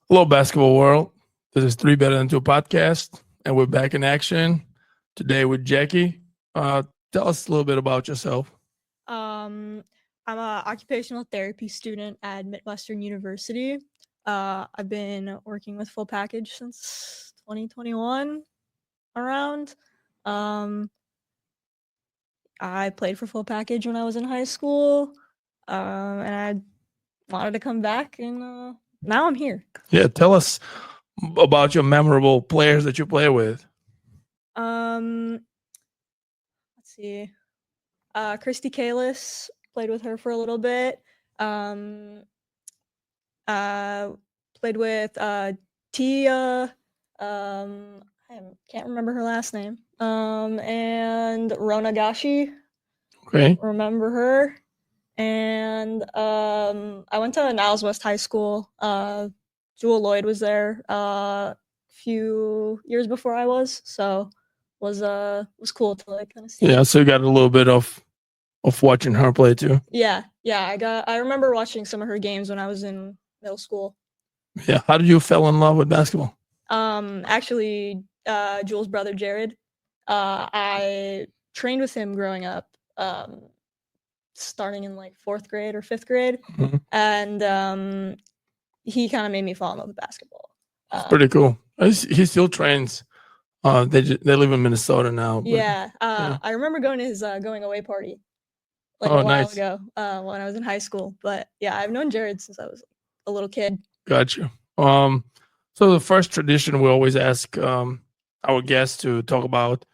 Hello, basketball world. This is Three Better Than Two podcast, and we're back in action today with Jacki. Tell us a little bit about yourself. Um, I'm a occupational therapy student at Midwestern University. I've been working with Full Package since 2021 around. Um, I played for Full Package when I was in high school, and I wanted to come back, and now I'm here. Yeah, tell us about your memorable players that you play with. Um, let's see. Christy Kalis, played with her for a little bit. Um, uh, Played with Tia. I can't remember her last name. And Rona Gashi. Okay, Remember her. And I went to Niles West High School. Jewel Lloyd was there a few years before I was, so was cool to like kind of see. yeah. So you got a little bit of watching her play too. Yeah. I remember watching some of her games when I was in middle school. Yeah, how did you fell in love with basketball? Actually, Jules' brother Jared. I trained with him growing up, starting in like 4th grade or 5th grade, and he kind of made me fall in love with basketball. Pretty cool. He still trains. They live in Minnesota now. But, Yeah, I remember going to his going away party like Oh, a while nice. ago when I was in high school. But yeah, I've known Jared since I was a little kid. Got you. So the first tradition we always ask our guests to talk about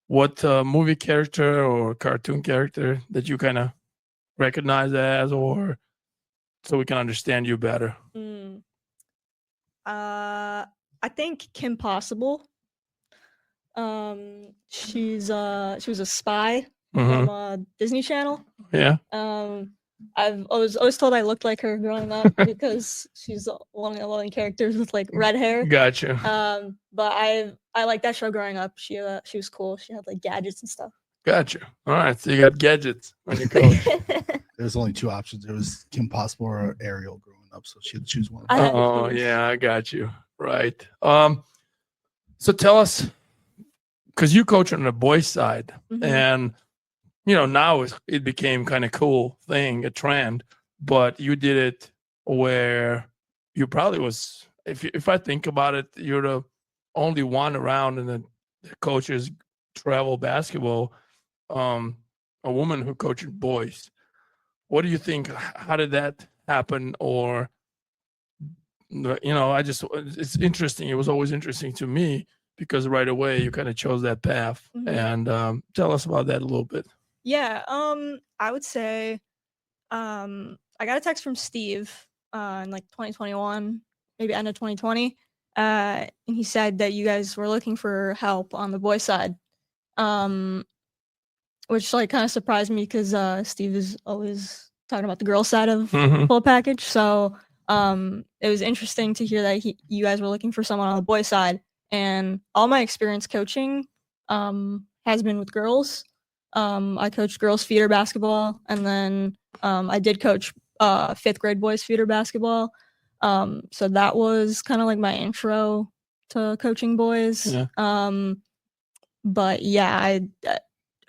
what movie character or cartoon character that you kind of recognize as, or so we can understand you better. I think Kim Possible. She was a spy from Disney Channel. Yeah, I was always told I looked like her growing up because she's one of the only characters with like red hair. gotcha. But I liked that show growing up. She was cool. She had like gadgets and stuff. Gotcha. All right, so you got gadgets when you coach. There's only two options. There was Kim Possible or Ariel growing up, so she had to choose one. Oh yeah, I got you. Right. So tell us, because you coach on the boys' side, and now it became kind of cool thing, a trend, but you did it where you probably was, if I think about it, you're the only one around in the coaches travel basketball, a woman who coaches boys. What do you think? How did that happen? Or, it's interesting. It was always interesting to me because right away you kind of chose that path. And tell us about that a little bit. Yeah, I would say, I got a text from Steve in like 2021, maybe end of 2020, and he said that you guys were looking for help on the boys' side, which like kind of surprised me because Steve is always talking about the girls' side of Full Package. So it was interesting to hear that you guys were looking for someone on the boys' side, and all my experience coaching has been with girls. I coached girls feeder basketball, and then I did coach 5th grade boys feeder basketball. So that was kind of like my intro to coaching boys. Yeah. But yeah, I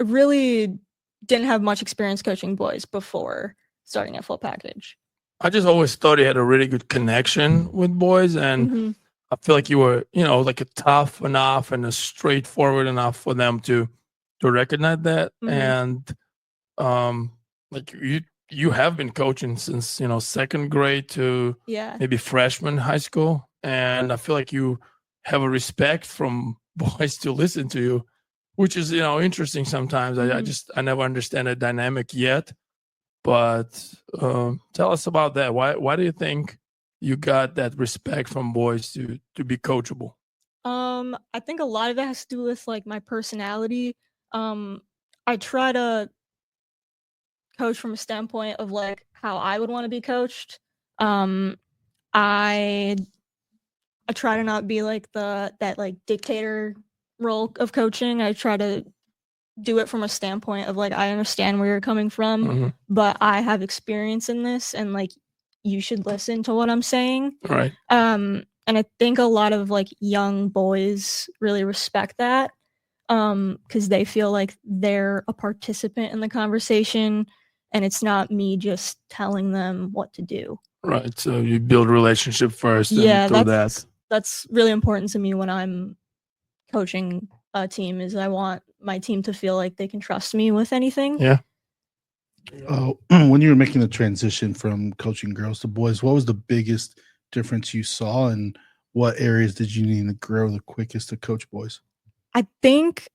really didn't have much experience coaching boys before starting at Full Package. I just always thought he had a really good connection with boys, and I feel like you were, like a tough enough and a straightforward enough for them to recognize that. And like you have been coaching since 2nd grade to maybe freshman high school, and I feel like you have a respect from boys to listen to you, which is interesting sometimes. I never understand that dynamic yet, but tell us about that. Why do you think you got that respect from boys to be coachable? I think a lot of it has to do with like my personality. I try to coach from a standpoint of like how I would want to be coached. I try to not be like that like dictator role of coaching. I try to do it from a standpoint of like I understand where you're coming from, but I have experience in this, and like you should listen to what I'm saying. Right. And I think a lot of like young boys really respect that, because they feel like they're a participant in the conversation, and it's not me just telling them what to do. Right. So you build relationship first, Yeah, and through that. that's really important to me when I'm coaching a team. Is I want my team to feel like they can trust me with anything. Yeah. When you were making the transition from coaching girls to boys, what was the biggest difference you saw, and what areas did you need to grow the quickest to coach boys? I think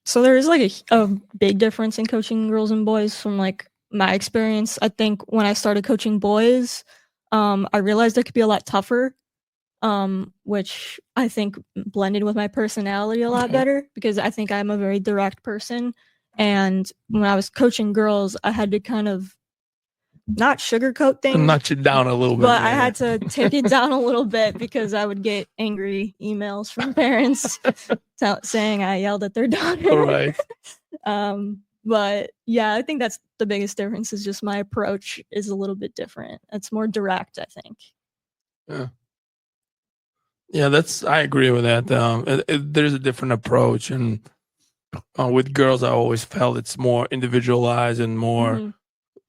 so. There is like a big difference in coaching girls and boys from like my experience. I think when I started coaching boys, I realized I could be a lot tougher, which I think blended with my personality a lot better, because I think I'm a very direct person. And when I was coaching girls, I had to kind of not sugarcoat things, Notch it down a little bit. but I had to take it down a little bit because I would get angry emails from parents saying I yelled at their daughter. Right. But yeah, I think that's the biggest difference, is just my approach is a little bit different. It's more direct, I think. Yeah, I agree with that. There's a different approach, and with girls, I always felt it's more individualized and more,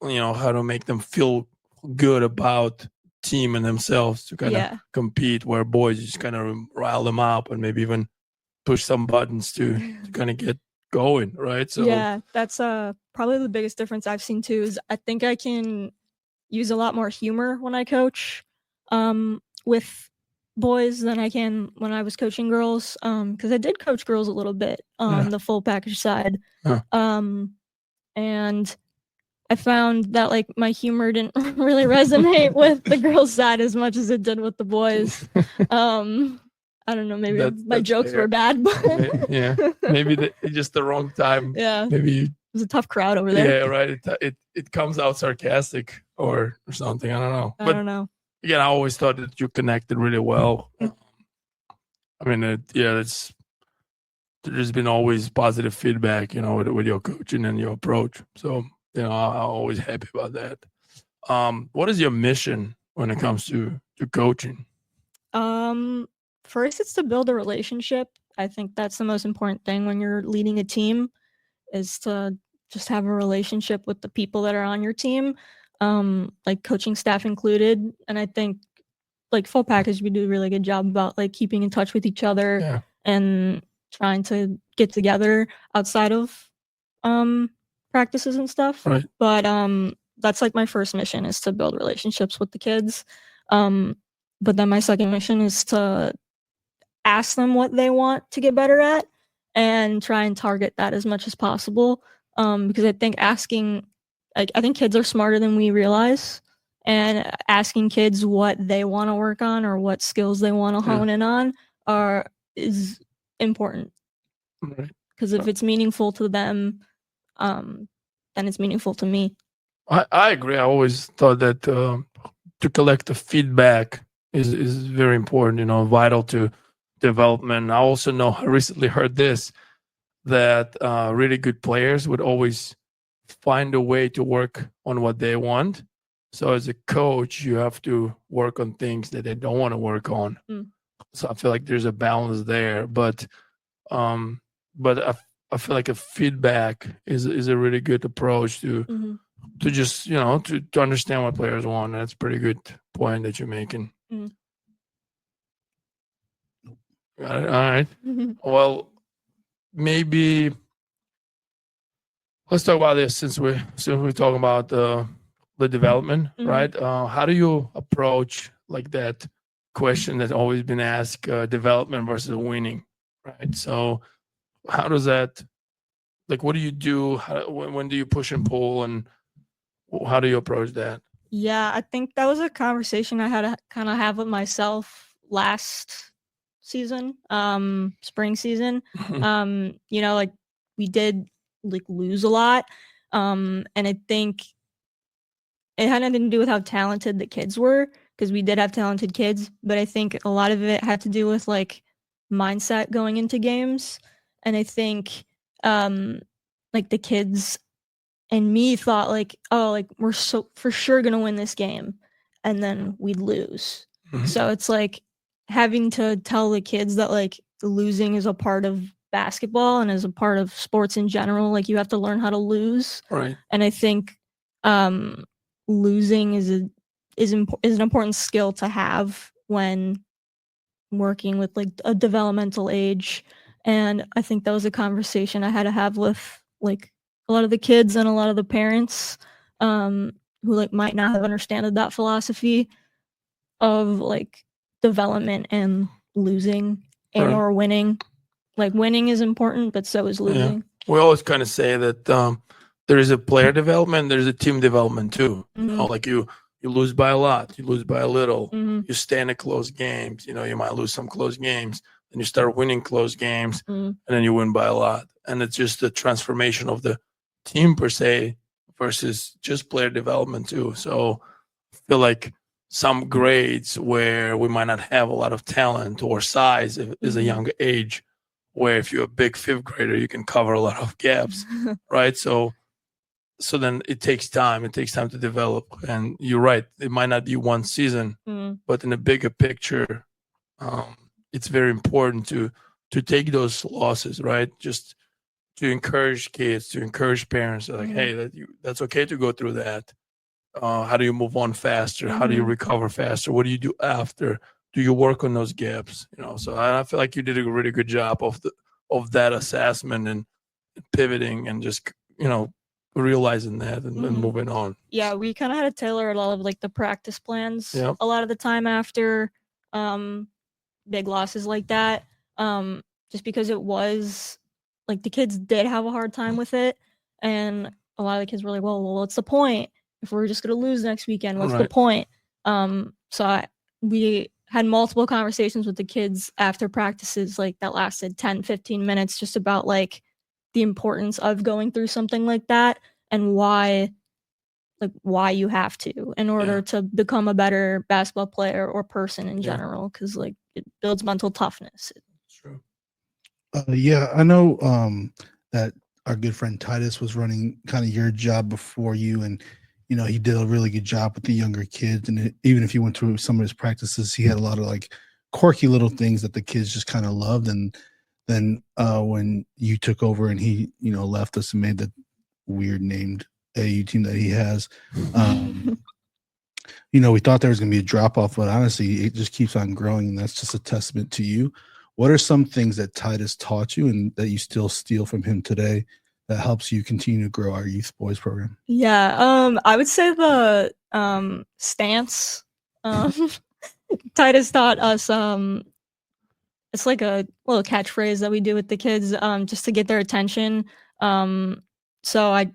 how to make them feel good about team and themselves to kind of compete. Where boys, you just kind of rile them up and maybe even push some buttons to kind of get going, right? So yeah, that's probably the biggest difference I've seen too. Is I think I can use a lot more humor when I coach with boys than I can when I was coaching girls, because I did coach girls a little bit on the full package side. And I found that like my humor didn't really resonate with the girls' side as much as it did with the boys. I don't know, maybe my jokes were bad, but maybe just the wrong time. Yeah, maybe it was a tough crowd over there. Yeah, right. It comes out sarcastic or something. I don't know. I don't know. Again, I always thought that you connected really well. I mean, there's been always positive feedback, with your coaching and your approach. So, I'm always happy about that. What is your mission when it comes to coaching? First, it's to build a relationship. I think that's the most important thing when you're leading a team, is to just have a relationship with the people that are on your team, like coaching staff included. And I think like full package, we do a really good job about like keeping in touch with each other and trying to get together outside of practices and stuff. Right. But that's like my first mission, is to build relationships with the kids. But then my second mission is to ask them what they want to get better at and try and target that as much as possible. Because I think I think kids are smarter than we realize, and asking kids what they want to work on or what skills they want to hone in on is important. Because if it's meaningful to them, then it's meaningful to me. I agree. I always thought that to collect the feedback is very important, vital to development. I also know, I recently heard this, that really good players would always find a way to work on what they want. So as a coach, you have to work on things that they don't want to work on. So I feel like there's a balance there, but I feel like a feedback is a really good approach to just to understand what players want. That's a pretty good point that you're making. Got it. All right. Well, maybe let's talk about this since we're talking about the development, right? How do you approach like that question that's always been asked, development versus winning, right? So how does that, like, what do you do? When do you push and pull, and how do you approach that? Yeah, I think that was a conversation I had to kind of have with myself last season, spring season. Like we did like lose a lot. And I think it had nothing to do with how talented the kids were, because we did have talented kids, but I think a lot of it had to do with like mindset going into games. And I think like the kids and me thought like, oh, like we're so for sure gonna win this game. and then we'd lose. Mhm. So it's like having to tell the kids that like losing is a part of basketball and is a part of sports in general. Like you have to learn how to lose. Right. And I think losing is an important skill to have when working with like a developmental age. And I think that was a conversation I had to have with like a lot of the kids and a lot of the parents who like might not have understood that philosophy of like development and losing and Right. or winning. Like winning is important, but so is losing. We always kind of say that there is a player development, there's a team development too. You know, like you lose by a lot, you lose by a little, you stay in a close games. You know, you might lose some close games, then you start winning close games, and then you win by a lot. And it's just the transformation of the team per se versus just player development too. So I feel like some grades where we might not have a lot of talent or size is a younger age, where if you're a big fifth grader, you can cover a lot of gaps, right? So then it takes time. It takes time to develop. And you're right. It might not be one season, but in a bigger picture, it's very important to take those losses, right? Just to encourage kids, to encourage parents, like, hey, that's okay to go through that. How do you move on faster? How do you recover faster? What do you do after? Do you work on those gaps? You know, so I feel like you did a really good job of that assessment and pivoting and just, you know, realizing that and moving on. Yeah, we kind of had to tailor a lot of like the practice plans a lot of the time after big losses like that. Just because it was like the kids did have a hard time with it, and a lot of the kids were like, well, what's the point if we're just gonna lose next weekend? What's the point? We had multiple conversations with the kids after practices like that lasted 10-15 minutes, just about like the importance of going through something like that and why you have to in order to become a better basketball player or person in general, because like it builds mental toughness. True. I know that our good friend Titus was running kind of your job before you, and you know he did a really good job with the younger kids. And even if you went through some of his practices, he had a lot of like quirky little things that the kids just kind of loved. And then when you took over and he, you know, left us and made the weird named AU team that he has, you know, we thought there was going to be a drop off, but honestly, it just keeps on growing, and that's just a testament to you. What are some things that Titus taught you and that you still steal from him today that helps you continue to grow our youth boys program? Yeah, I would say the stance. Titus taught us it's like a little catchphrase that we do with the kids just to get their attention. So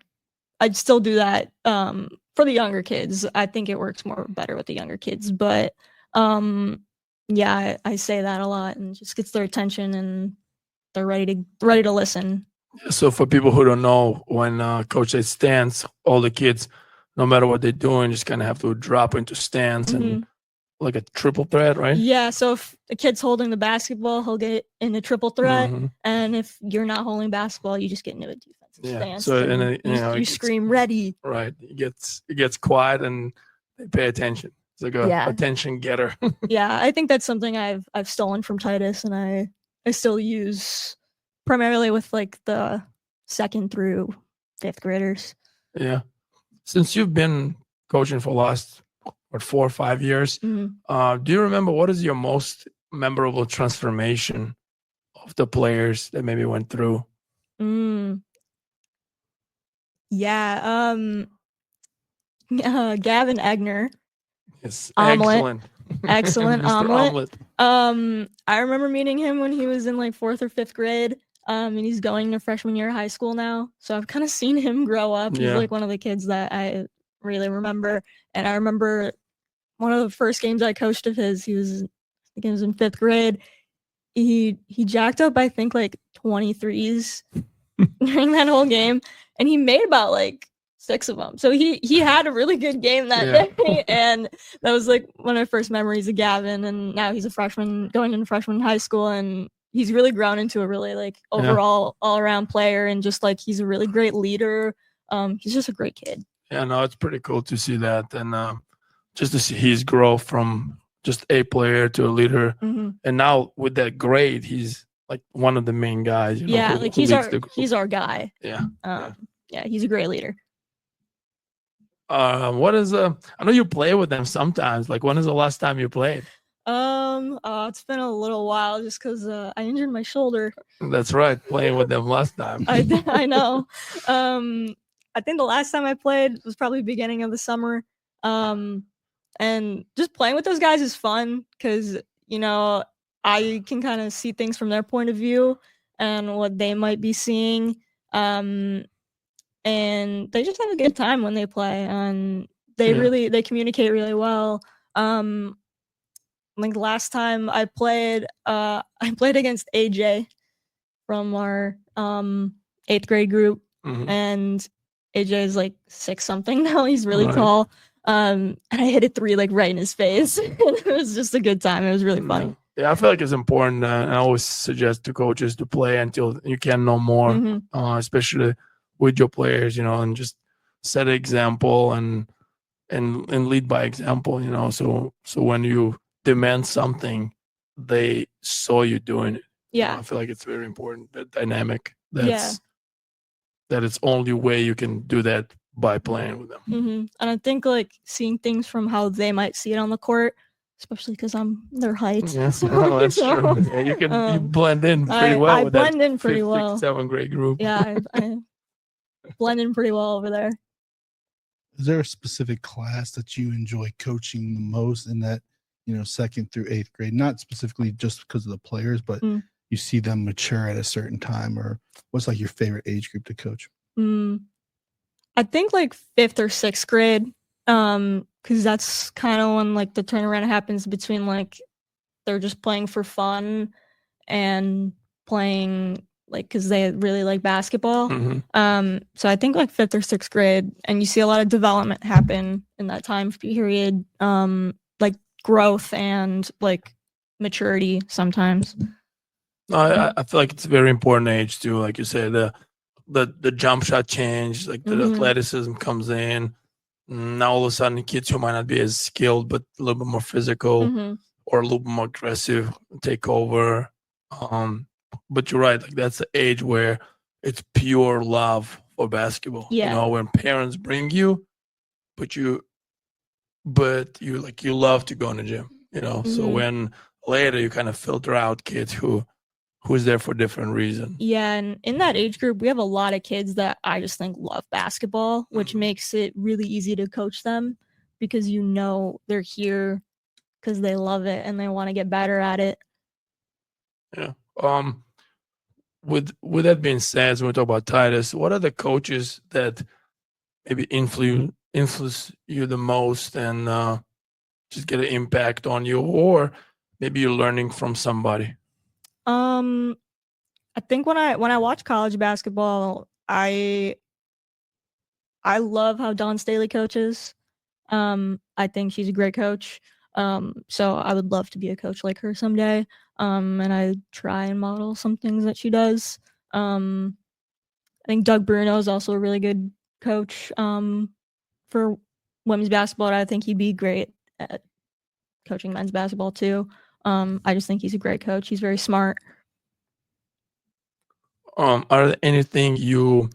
I'd still do that for the younger kids. I think it works better with the younger kids, but yeah, I say that a lot and just gets their attention and they're ready to listen. So for people who don't know, when coach says stance, all the kids, no matter what they're doing, just kind of have to drop into stance and like a triple threat, right? Yeah, so if the kid's holding the basketball, he'll get in a triple threat, and if you're not holding basketball, you just get into a defensive stance. So and you scream ready. Right, it gets quiet and they pay attention. It's like a attention getter. Yeah, I think that's something I've stolen from Titus, and I still use primarily with like the 2nd through 5th graders. Yeah, since you've been coaching for the last 4 or 5 years, do you remember what is your most memorable transformation of the players that maybe went through? Yeah, Gavin Egner. Yes, Omelet. Excellent Omelet. I remember meeting him when he was in like 4th or 5th grade. And he's going to freshman year of high school now. So I've kind of seen him grow up. He's like one of the kids that I really remember. And I remember one of the first games I coached of his, he was in 5th grade. He jacked up, I think, like 23s during that whole game. And he made about like 6 of them. So he had a really good game that day. And that was like one of my first memories of Gavin. And now he's a freshman going into freshman high school, and he's really grown into a really like overall all around player, and just like he's a really great leader. He's just a great kid. Yeah, no, it's pretty cool to see that. And just to see his growth from just a player to a leader. And now with that grade, he's like one of the main guys. You know, Yeah, like he's our guy. Yeah. Yeah, he's a great leader. What is I know you play with them sometimes. Like, when is the last time you played? It's been a little while just because I injured my shoulder. That's right, playing with them last time. I know. I think the last time I played was probably beginning of the summer. And just playing with those guys is fun because, you know, I can kind of see things from their point of view and what they might be seeing. And they just have a good time when they play, and they communicate really well. Like last time I played against AJ from our 8th grade group, and AJ is like 6 something now. He's really tall. And I hit a 3 like right in his face. It was just a good time. It was really funny. Yeah, I feel like it's important. And I always suggest to coaches to play until you can know more, especially with your players, you know, and just set an example and lead by example, you know. So when you demand something, they saw you doing it. Yeah, you know, I feel like it's very important, that dynamic. That it's only way you can do that by playing with them. And I think like seeing things from how they might see it on the court, especially because I'm their height. Yeah, that's true. Yeah, you blend in pretty well. I with blend that in pretty well. 7th grade group. Yeah, I blend in pretty well over there. Is there a specific class that you enjoy coaching the most in that, you know, 2nd through 8th grade? Not specifically just because of the players, but you see them mature at a certain time, or what's like your favorite age group to coach? I think like 5th or 6th grade, because that's kind of when like the turnaround happens between like they're just playing for fun and playing like because they really like basketball. So I think like 5th or 6th grade, and you see a lot of development happen in that time period, like growth and like maturity sometimes. I feel like it's a very important age too. Like you said, the jump shot change, like the athleticism comes in. Now all of a sudden, kids who might not be as skilled but a little bit more physical or a little bit more aggressive take over. But you're right, like that's the age where it's pure love for basketball. Yeah. You know, when parents bring you, but you love to go in the gym. You know, so when later you kind of filter out kids who's there for different reasons. Yeah, and in that age group, we have a lot of kids that I just think love basketball, which makes it really easy to coach them because you know they're here because they love it and they want to get better at it. Yeah. With that being said, when we talk about Titus, what are the coaches that maybe influence you the most and just get an impact on you, or maybe you're learning from somebody? I think when I watch college basketball, I love how Dawn Staley coaches. I think she's a great coach. So I would love to be a coach like her someday. And I try and model some things that she does. I think Doug Bruno is also a really good coach for women's basketball. I think he'd be great at coaching men's basketball too. I just think he's a great coach. He's very smart. Are there anything you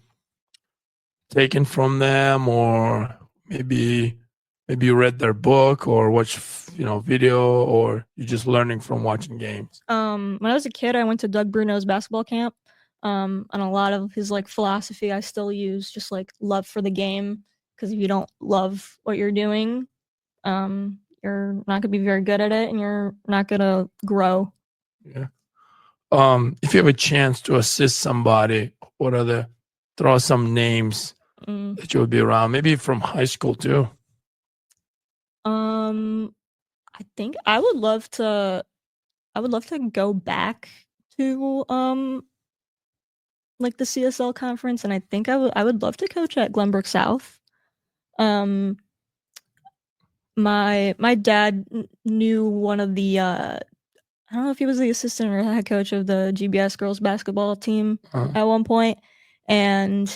taken from them, or maybe you read their book or watch video, or you're just learning from watching games? When I was a kid, I went to Doug Bruno's basketball camp, and a lot of his like philosophy I still use, just like love for the game, because if you don't love what you're doing, you're not gonna be very good at it and you're not gonna grow. Yeah. If you have a chance to assist somebody, what are throw some names that you would be around, maybe from high school too? I think I would love to go back to like the CSL conference, and I think I would love to coach at Glenbrook South. My dad knew one of the I don't know if he was the assistant or head coach of the GBS girls basketball team at one point, and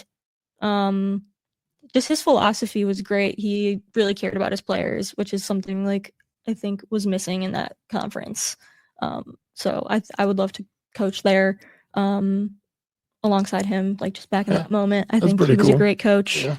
just his philosophy was great. He really cared about his players, which is something like I think was missing in that conference. So I would love to coach there alongside him, like just back in that moment. I think he was a great coach. Yeah.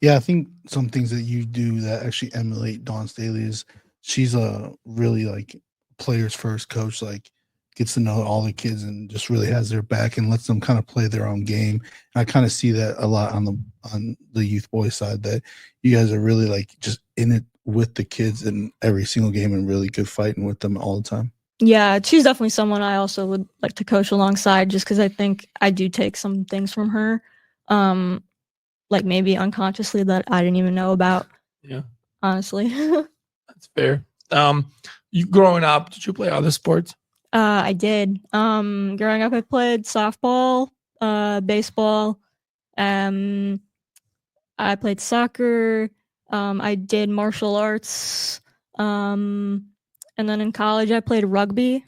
Yeah, I think some things that you do that actually emulate Dawn Staley is she's a really like players first coach, like gets to know all the kids and just really has their back and lets them kind of play their own game. And I kind of see that a lot on the youth boys side, that you guys are really like just in it with the kids in every single game and really good fighting with them all the time. Yeah, she's definitely someone I also would like to coach alongside, just because I think I do take some things from her. Like maybe unconsciously that I didn't even know about. Yeah. Honestly. That's fair. You growing up, did you play other sports? I did. Growing up I played softball, baseball, I played soccer, I did martial arts, and then in college I played rugby.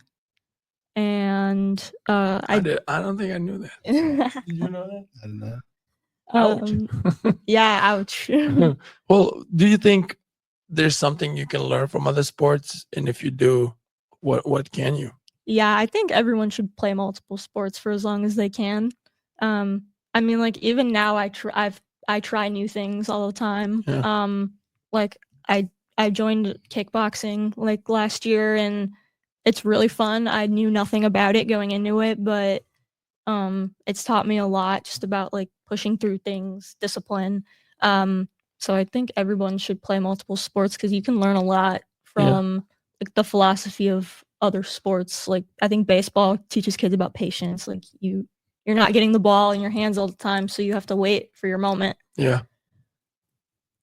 And I don't think I knew that. Did you know that? I don't know. Ouch. Yeah, ouch. Well, do you think there's something you can learn from other sports? And if you do, what can you? Yeah, I think everyone should play multiple sports for as long as they can. I mean, like even now, I try new things all the time. Yeah. Like I joined kickboxing like last year, and it's really fun. I knew nothing about it going into it, but it's taught me a lot just about like pushing through things, discipline. So I think everyone should play multiple sports because you can learn a lot from like the philosophy of other sports. Like I think baseball teaches kids about patience. Like you're not getting the ball in your hands all the time, so you have to wait for your moment. Yeah.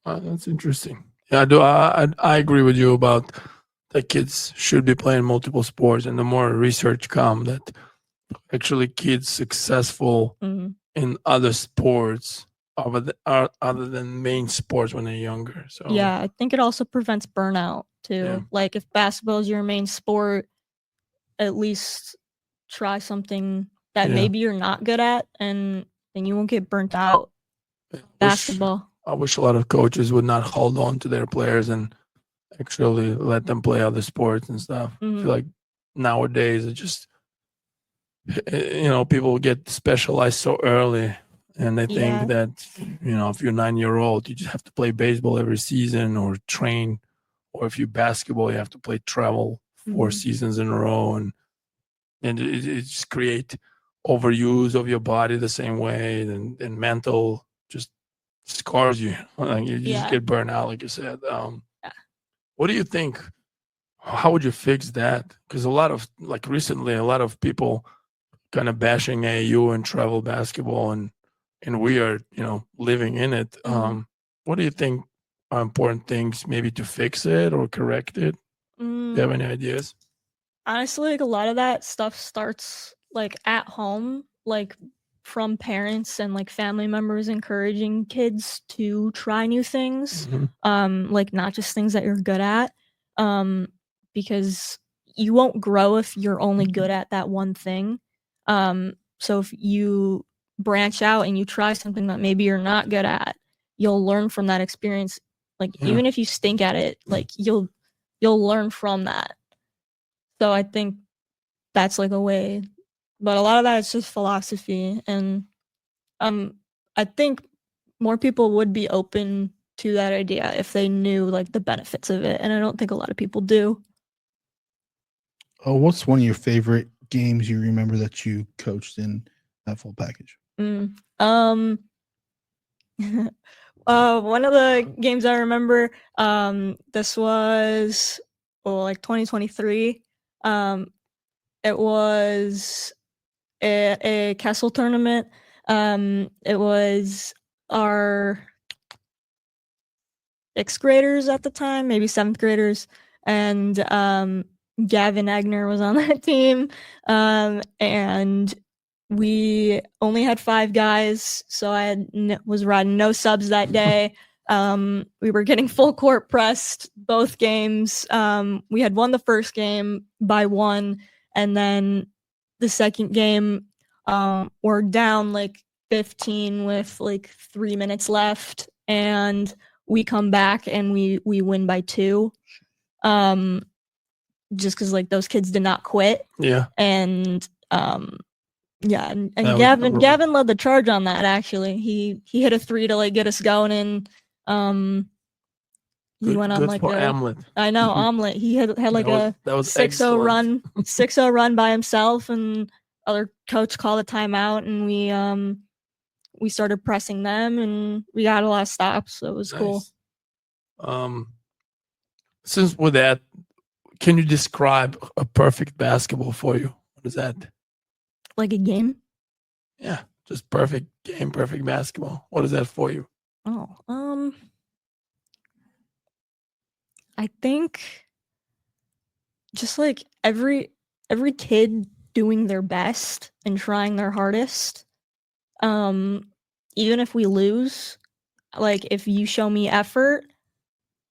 That's interesting. Yeah, I agree with you about that kids should be playing multiple sports, and the more research come that actually kids successful in other sports other than main sports when they're younger. So yeah, I think it also prevents burnout too. Yeah. Like if basketball is your main sport, at least try something that maybe you're not good at, and then you won't get burnt out. Basketball. I wish a lot of coaches would not hold on to their players and actually let them play other sports and stuff. I feel like nowadays it just, people get specialized so early, and they think that, if you're 9-year-old, you just have to play baseball every season or train, or if you basketball, you have to play travel 4 seasons in a row, and it just create overuse of your body the same way, and mental just scars you. Like you just get burned out, like you said. What do you think? How would you fix that? Because recently, a lot of people kind of bashing AAU and travel basketball, and we are, living in it. What do you think are important things maybe to fix it or correct it? Do you have any ideas? Honestly, like a lot of that stuff starts like at home, like from parents and like family members encouraging kids to try new things. Like not just things that you're good at. Because you won't grow if you're only good at that one thing. So if you branch out and you try something that maybe you're not good at, you'll learn from that experience. Like even if you stink at it, like you'll learn from that. So I think that's like a way, but a lot of that is just philosophy, and I think more people would be open to that idea if they knew like the benefits of it, and I don't think a lot of people do. Oh, what's one of your favorite games you remember that you coached in that full package? One of the games I remember, this was like 2023. It was a castle tournament. It was our 6th graders at the time, maybe 7th graders, and Gavin Agner was on that team, and we only had 5 guys, so I was riding no subs that day. We were getting full court pressed both games. We had won the first game by 1, and then the second game, we're down like 15 with like 3 minutes left, and we come back and we win by 2. Just because like those kids did not quit. Yeah. And and Gavin led the charge on that. Actually, he hit a 3 to like get us going, and he went on like Omelet. I know Omelet. He had like a 6-0 run, 6-0 run by himself, and other coach called a timeout, and we started pressing them, and we got a lot of stops. So it was cool. Since with that, can you describe a perfect basketball for you? What is that? Like a game? Yeah, just perfect game, perfect basketball. What is that for you? Oh, I think just like every kid doing their best and trying their hardest. Even if we lose, like if you show me effort,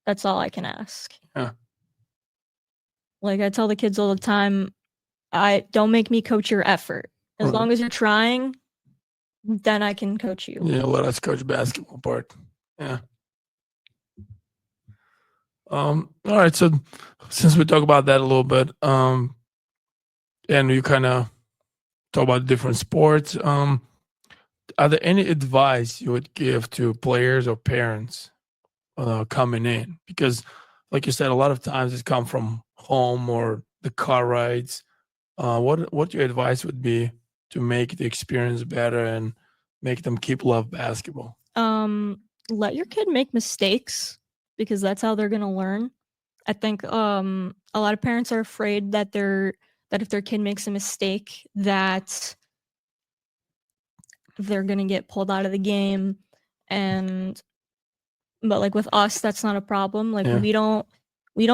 that's all I can ask. Yeah. Like I tell the kids all the time, I don't make me coach your effort. As long as you're trying, then I can coach you. Yeah, let us coach basketball part. Yeah. All right. So since we talk about that a little bit, and you kind of talk about different sports, are there any advice you would give to players or parents coming in? Because, like you said, a lot of times it's come from home or the car rides. What your advice would be to make the experience better and make them keep love basketball? Let your kid make mistakes, because that's how they're gonna learn. I think a lot of parents are afraid that if their kid makes a mistake, that they're gonna get pulled out of the game. But like with us, that's not a problem. Like we don't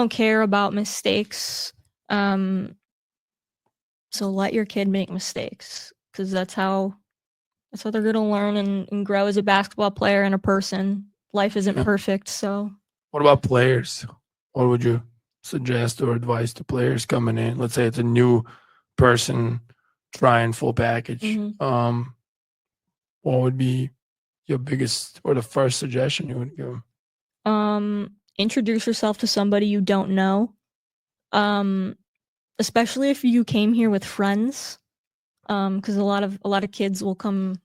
care about mistakes. So let your kid make mistakes, because that's how they're gonna learn and grow as a basketball player and a person. Life isn't perfect, so. What about players? What would you suggest or advise to players coming in? Let's say it's a new person trying full package. Mm-hmm. What would be your biggest or the first suggestion you would give them? Introduce yourself to somebody you don't know. Especially if you came here with friends. Because a lot of kids will come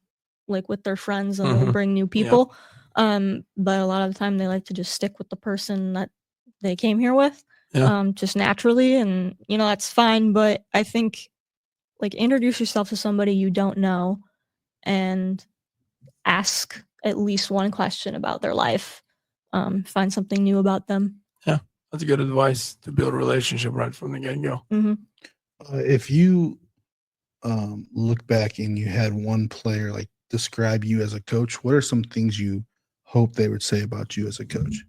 like with their friends and they'll bring new people. But a lot of the time they like to just stick with the person that they came here with. Just naturally, and that's fine. But I think like introduce yourself to somebody you don't know and ask at least one question about their life. Find something new about them. Yeah, that's good advice to build a relationship right from the get-go. If you look back and you had one player like describe you as a coach, what are some things you hope they would say about you as a coach?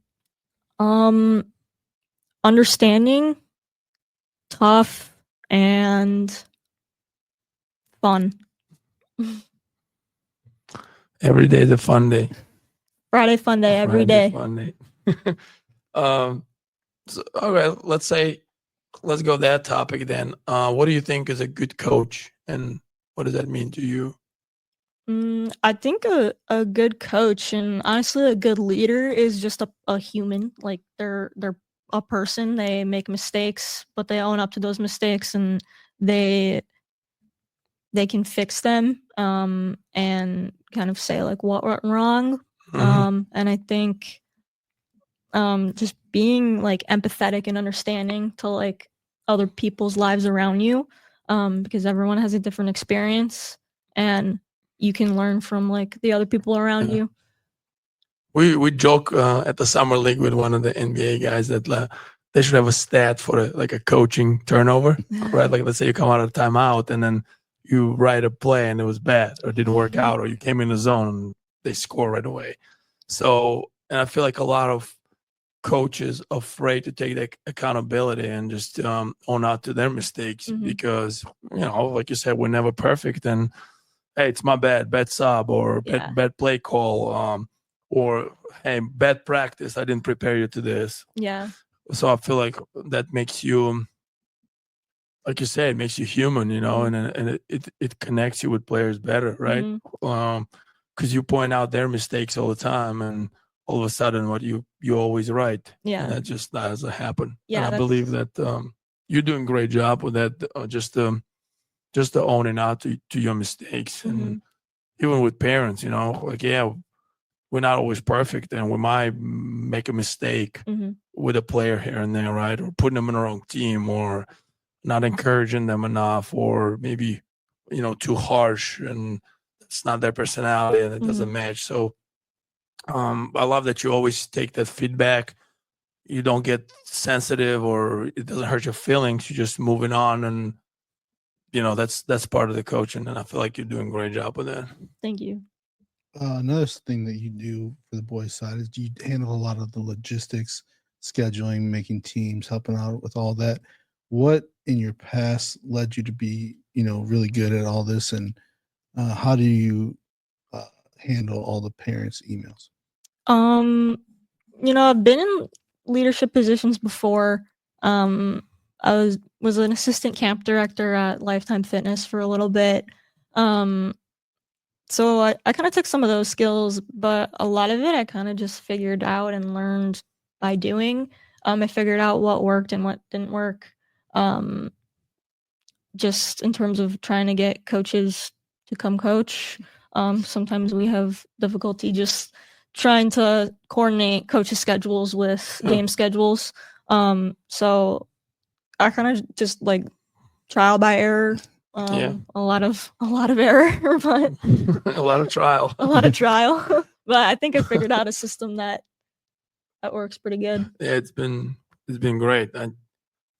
Understanding, tough, and fun. Every day is a fun day. Friday fun day every day. Fun day. So, all right, let's go that topic then. What do you think is a good coach, and what does that mean to you? I think a good coach, and honestly a good leader, is just a human. Like they're a person. They make mistakes, but they own up to those mistakes, and they can fix them, and kind of say like what went wrong. And I think just being like empathetic and understanding to like other people's lives around you, because everyone has a different experience, and you can learn from like the other people around you. We joke at the summer league with one of the NBA guys that they should have a stat for like a coaching turnover, right? Like let's say you come out of timeout and then you write a play and it was bad or didn't work out, or you came in the zone and they score right away. So, and I feel like a lot of coaches afraid to take that accountability and just own out to their mistakes, because like you said, we're never perfect, and hey, it's my bad sub, or bad play call, or hey, bad practice, I didn't prepare you to this. Yeah. So I feel like that makes you like you said, it makes you human, you know, Mhm. and it connects you with players better, right? Mhm. Because you point out their mistakes all the time, and all of a sudden, what you're always right, and Yeah. that doesn't happen. And Yeah, I believe that's that you're doing a great job with that, just the owning out to your mistakes, and Mhm. even with parents, you know, like yeah, we're not always perfect, and we might make a mistake Mhm. with a player here and there, right? Or putting them in the wrong team, or not encouraging them enough, or maybe too harsh, and it's not their personality and it doesn't Mhm. match. So I love that you always take that feedback. You don't get sensitive, or it doesn't hurt your feelings. You're just moving on, and that's part of the coaching, and I feel like you're doing a great job with that. Thank you. Another thing that you do for the boys' side is you handle a lot of the logistics, scheduling, making teams, helping out with all that. What in your past led you to be, really good at all this, and how do you uh, handle all the parents' emails? Um, I've been in leadership positions before. Um, I was an assistant camp director at Lifetime Fitness for a little bit. Um, so I kind of took some of those skills, but a lot of it I kind of just figured out and learned by doing. I figured out what worked and what didn't work. Um, just in terms of trying to get coaches to come coach. Sometimes we have difficulty just trying to coordinate coaches' schedules with Yeah. game schedules. So I kind of just like trial by error. Yeah. A lot of error, but A lot of trial. a lot of trial. But I think I figured out a system that works pretty good. Yeah, it's been great.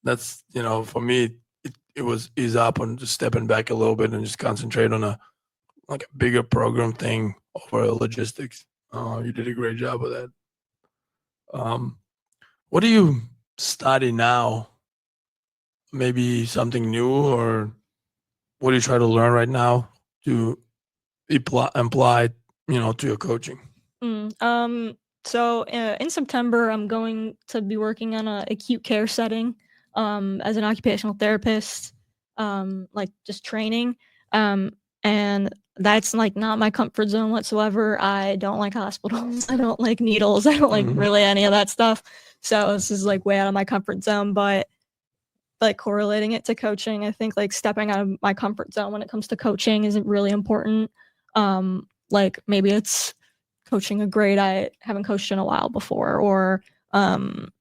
That's for me, it was ease up on just stepping back a little bit and just concentrate on a bigger program thing over logistics. You did a great job with that. Um, what do you study now? Maybe something new, or what do you try to learn right now to apply, to your coaching? So in September, I'm going to be working on a acute care setting as an occupational therapist, like just training. Um, and that's like not my comfort zone whatsoever. I don't like hospitals. I don't like needles. I don't like Mhm. really any of that stuff. So this is like way out of my comfort zone, but like correlating it to coaching, I think like stepping out of my comfort zone when it comes to coaching isn't really important. Like maybe it's coaching a grade I haven't coached in a while before, or um,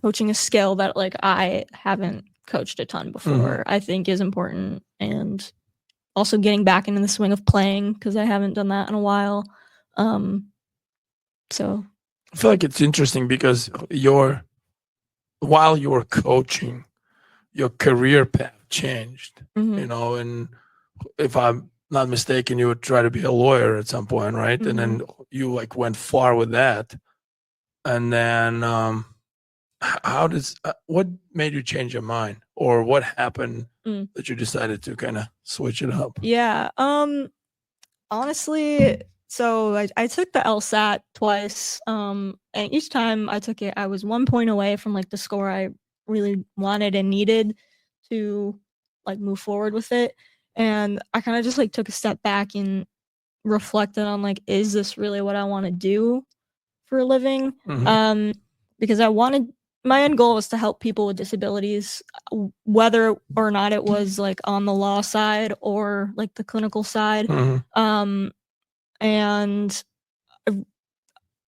coaching a skill that like I haven't coached a ton before, I think is important. And also getting back into the swing of playing because I haven't done that in a while. Um, so I feel like it's interesting because while you were coaching, your career path changed, mhm, and if I'm not mistaken, you would try to be a lawyer at some point, right? And mhm. then you like went far with that. And then how does what made you change your mind, or what happened Mm. that you decided to kind of switch it up? Yeah. Honestly, so I took the LSAT twice. And each time I took it, I was 1 point away from like the score I really wanted and needed to like move forward with it. And I kind of just like took a step back and reflected on like, is this really what I want to do for a living? Mhm. Um, because my end goal was to help people with disabilities, whether or not it was like on the law side or like the clinical side. Mhm. Um, and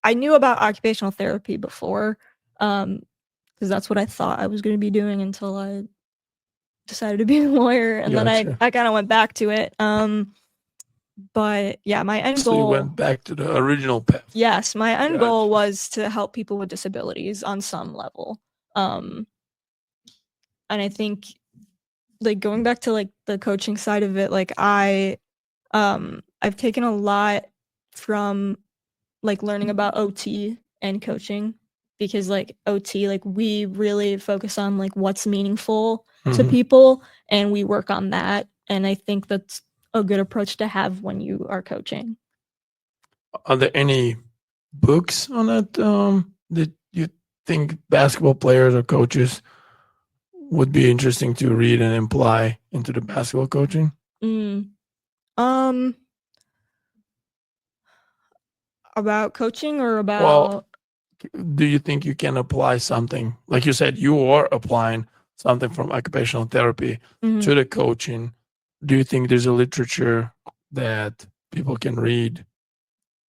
I knew about occupational therapy before, because that's what I thought I was going to be doing until I decided to be a lawyer, and then Gotcha. I kind of went back to it. But yeah, my end So you goal, went back to the original path. yes, my end Gotcha. goal was to help people with disabilities on some level. Um, and I think like going back to like the coaching side of it, like I've taken a lot from like learning about OT and coaching, because like OT, like we really focus on like what's meaningful to Mhm. people, and we work on that. And I think that's a good approach to have when you are coaching. Are there any books on that that you think basketball players or coaches would be interesting to read and imply into the basketball coaching? About coaching or about? Well, do you think you can apply something? Like you said, you are applying something from occupational therapy to the coaching. Do you think there's a literature that people can read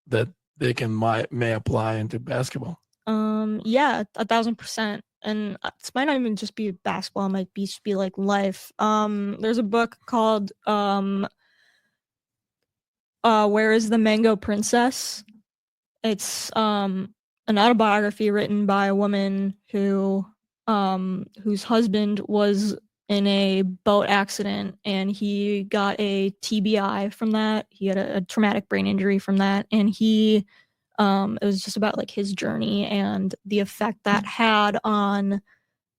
that they can may apply into basketball? Yeah, 1,000%. And it might not even just be basketball, it might just be like life. There's a book called Where is the Mango Princess? It's an autobiography written by a woman who whose husband was in a boat accident and he got a TBI from that. He had a traumatic brain injury from that, and it was just about like his journey and the effect that had on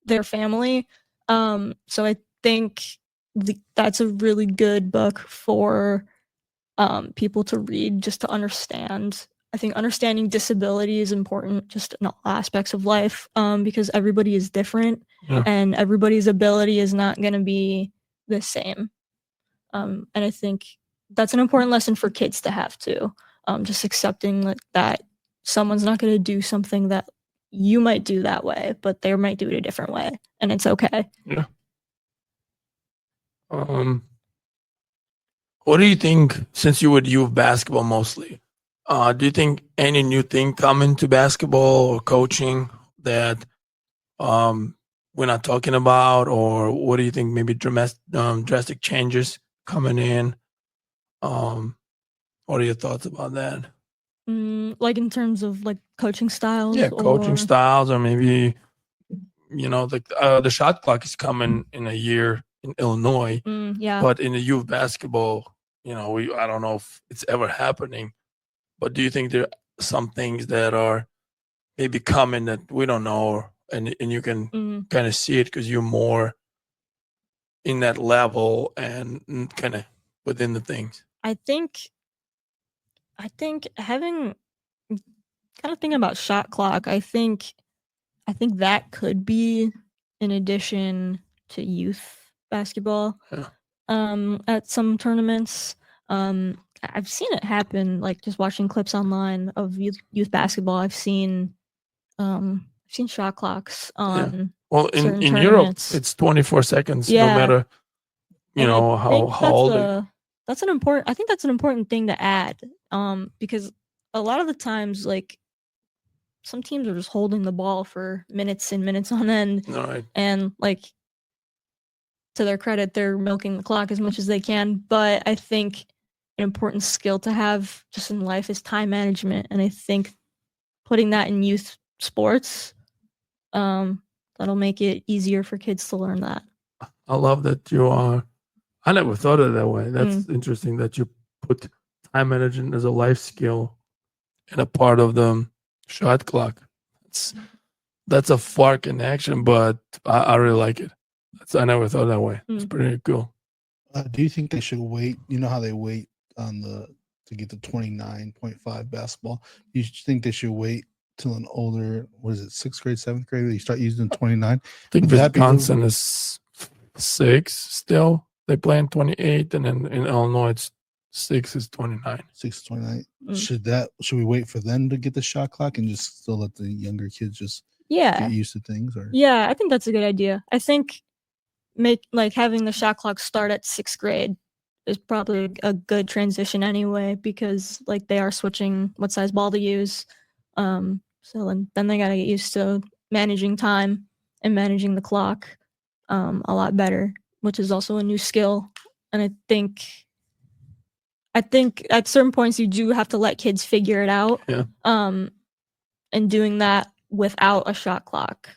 their family. So I think that's a really good book for people to read, just to understand. I think understanding disability is important just in all aspects of life, because everybody is different and everybody's ability is not going to be the same. And I think that's an important lesson for kids to have too. Just accepting that someone's not going to do something that you might do that way, but they might do it a different way, and it's okay. Yeah. What do you think, since you would youth basketball mostly, do you think any new thing coming to basketball or coaching that we're not talking about, or what do you think maybe drastic changes coming in? What are your thoughts about that? Like in terms of like coaching styles? Yeah, coaching styles, or maybe, like the shot clock is coming in a year in Illinois. Yeah. But in the youth basketball, I don't know if it's ever happening. But do you think there are some things that are maybe coming that we don't know, and you can kind of see it because you're more in that level and kind of within the things? I think having kind of thinking about shot clock, I think that could be in addition to youth basketball. At some tournaments. I've seen it happen, like just watching clips online of youth basketball. I've seen shot clocks on. Well, in Europe, it's 24 seconds, no matter how old. That's an important. I think that's an important thing to add, because a lot of the times, like, some teams are just holding the ball for minutes and minutes on end, and like, to their credit, they're milking the clock as much as they can. But I think an important skill to have just in life is time management, and I think putting that in youth sports, that'll make it easier for kids to learn that. I love that you are. I never thought of it that way. That's interesting that you put time management as a life skill and a part of the shot clock. That's a FARC in action, but I really like it. I never thought that way. It's pretty cool. Do you think they should wait? You know how they wait to get the 29.5 basketball? Do you think they should wait till an older, what is it, 6th grade, 7th grade, you start using 29? I think Wisconsin is 6 still. They play in 28, and then in Illinois it's 6 is 29. 6 is 29. Should we wait for them to get the shot clock and just still let the younger kids just get used to things? Or yeah, I think that's a good idea. I think having the shot clock start at 6th grade is probably a good transition anyway, because like they are switching what size ball to use. So then they gotta get used to managing time and managing the clock a lot better, which is also a new skill. And I think at certain points you do have to let kids figure it out. Yeah. And doing that without a shot clock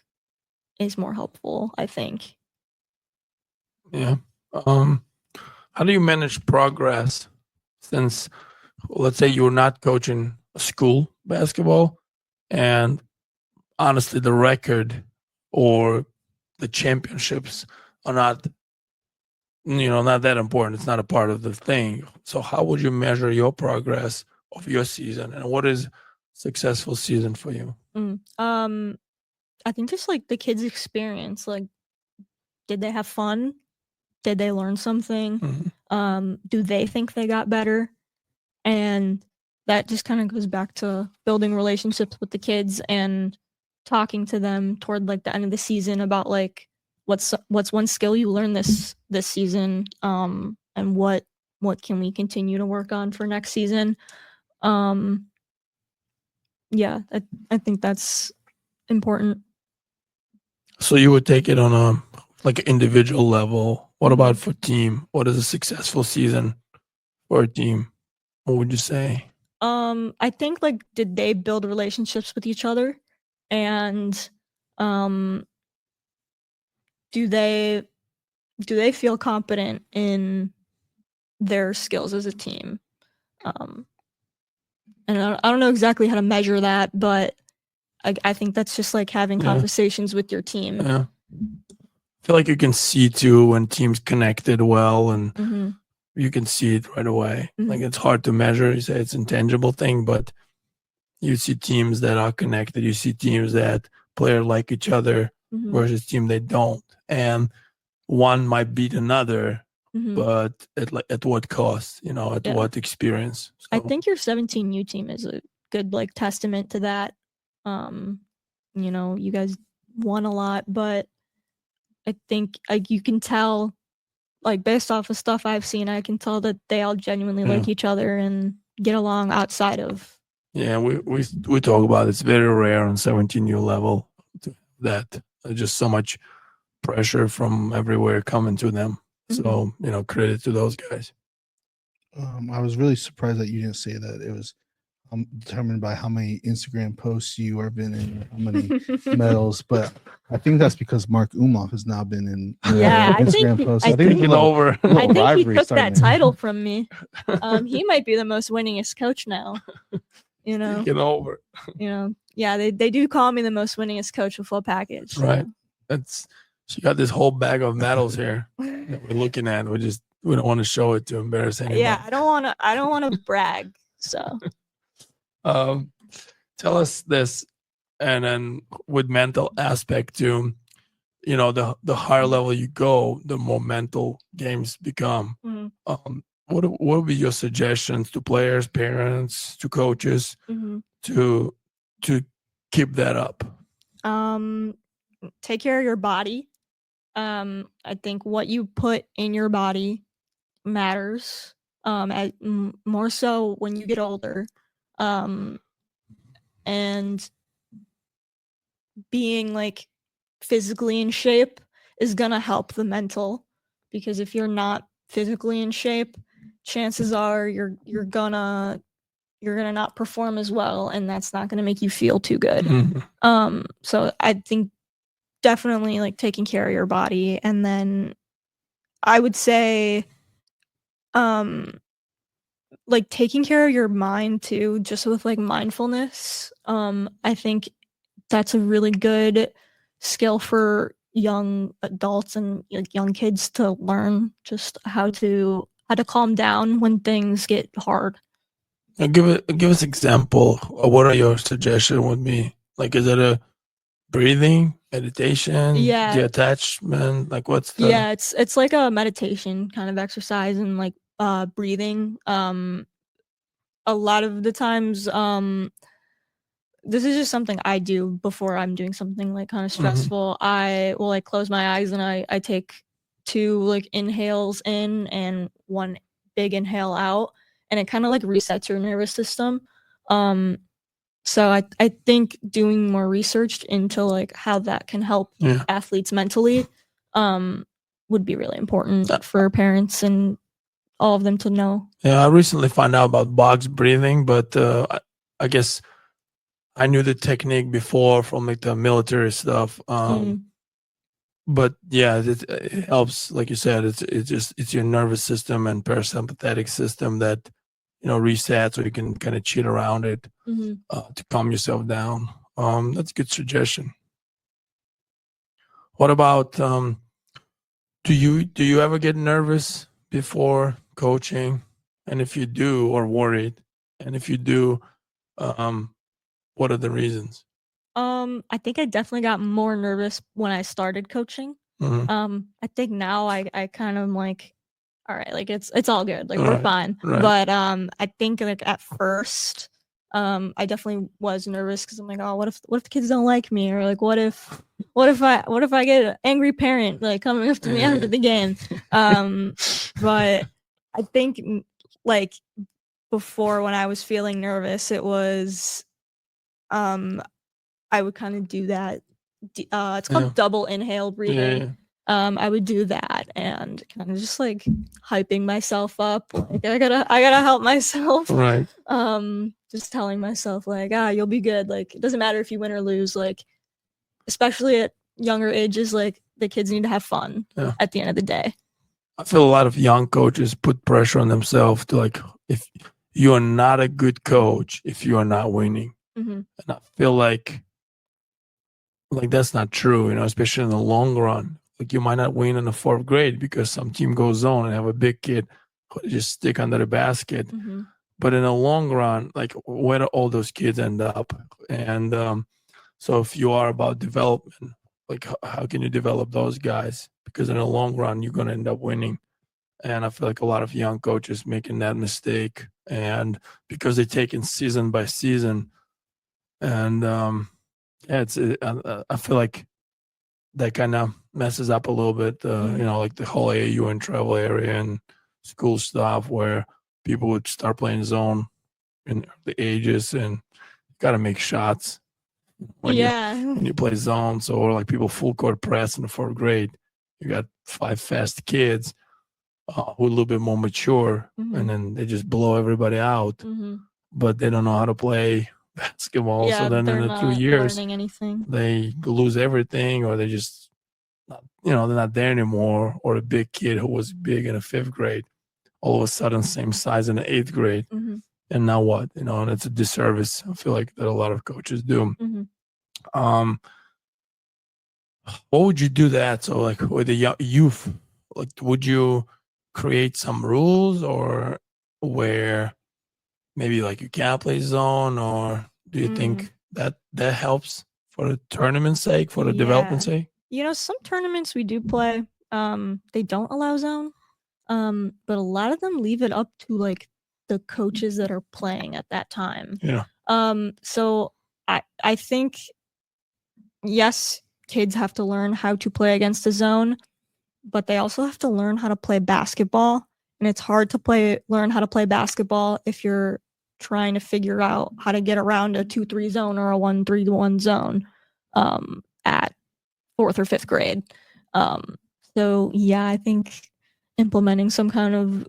is more helpful, I think. Yeah. How do you manage progress, since, let's say, you're not coaching a school basketball, and honestly the record or the championships are not that important. It's not a part of the thing. So how would you measure your progress of your season, and what is successful season for you? I think just like the kids' experience, like did they have fun? Did they learn something? Mm-hmm. Do they think they got better? And that just kind of goes back to building relationships with the kids and talking to them toward like the end of the season about like what's one skill you learned this season, and what can we continue to work on for next season. Yeah, I think that's important. So you would take it on a like individual level. What about for team? What is a successful season for a team? What would you say? I think like did they build relationships with each other, and do they feel competent in their skills as a team? And I don't know exactly how to measure that, but I think that's just like having conversations with your team. Yeah. I feel like you can see too when teams connected well, and you can see it right away. Like it's hard to measure. You say it's an intangible thing, but you see teams that are connected. You see teams that play like each other versus team they don't, and one might beat another, but at what cost? At what experience? So, I think your 17U team is a good like testament to that. You guys won a lot, but I think like you can tell, like based off of stuff I've seen, I can tell that they all genuinely like each other and get along outside of. Yeah, we talk about it's very rare on 17U level that just so much pressure from everywhere coming to them. So credit to those guys. I was really surprised that you didn't say that it was determined by how many Instagram posts you have been in, how many medals. But I think that's because Mark Umoff has now been in Instagram posts. I think he took that title now. from me. He might be the most winningest coach now. Get over. Yeah, they do call me the most winningest coach of full package. So. Right. She got this whole bag of medals here that we're looking at. We don't want to show it to embarrass anybody. Yeah, I don't want to brag. So tell us this, and then with mental aspect too, the higher level you go, the more mental games become. What would be your suggestions to players, parents, to coaches to keep that up? Take care of your body. I think what you put in your body matters. More so when you get older. And being like physically in shape is gonna help the mental, because if you're not physically in shape, chances are you're gonna not perform as well, and that's not gonna make you feel too good. So I think definitely like taking care of your body, and then I would say like taking care of your mind too, just with like mindfulness. I think that's a really good skill for young adults and like young kids to learn, just how to calm down when things get hard. Give us example. What are your suggestions would be? Like, is it a breathing, meditation, detachment? Like, what's the? Yeah, it's like a meditation kind of exercise, and like breathing. A lot of the times, this is just something I do before I'm doing something like kind of stressful. I will like close my eyes and I take 2 like inhales in and 1 big inhale out, and it kind of like resets your nervous system. So I think doing more research into like how that can help athletes mentally would be really important for parents and all of them to know. Yeah, I recently found out about box breathing, but I guess I knew the technique before from like the military stuff. But yeah, it helps. Like you said, it's your nervous system and parasympathetic system that resets, so you can kind of cheat around it to calm yourself down. That's a good suggestion. What about do you ever get nervous before coaching? And if you do, or worried, and if you do, what are the reasons? I think I definitely got more nervous when I started coaching. I think now I kind of am like, all right, like it's all good, like we're Right, fine. right. But I think like at first, I definitely was nervous because I'm like, oh, what if the kids don't like me, or like what if I get an angry parent like coming up to me after the game. But I think like before, when I was feeling nervous, it was I would kind of do that. It's called double inhale breathing. I would do that and kind of just like hyping myself up. Like I gotta help myself. Right. Just telling myself like, you'll be good. Like it doesn't matter if you win or lose. Like, especially at younger ages, like the kids need to have fun at the end of the day. I feel a lot of young coaches put pressure on themselves to like, if you are not a good coach, if you are not winning. And I feel like that's not true, especially in the long run. Like you might not win in the 4th grade because some team goes on and have a big kid who just stick under the basket. But in the long run, like where do all those kids end up? And so if you are about development, like how can you develop those guys? Because in the long run, you're going to end up winning. And I feel like a lot of young coaches making that mistake, and because they're taking season by season, and I feel like that kind of messes up a little bit, like the whole AAU and travel area and school stuff, where people would start playing zone in the ages, and you got to make shots when you play zone. So, or like people full court press in the 4th grade, you got 5 fast kids who are a little bit more mature, and then they just blow everybody out, but they don't know how to play basketball. So then in the 2 years, they lose everything, or they just, they're not there anymore. Or a big kid who was big in the 5th grade, all of a sudden same size in the 8th grade. And now what? And it's a disservice. I feel like that a lot of coaches do. What would you do that? So like with the youth, like would you create some rules, or where maybe like you can't play zone, or do you think that helps for the tournament's sake, for the development sake? Some tournaments we do play, they don't allow zone, but a lot of them leave it up to like the coaches that are playing at that time. So I think, yes, kids have to learn how to play against the zone, but they also have to learn how to play basketball. And it's hard to learn how to play basketball if you're trying to figure out how to get around a 2-3 zone or a 1-3-1 zone at 4th or 5th grade. So yeah, I think implementing some kind of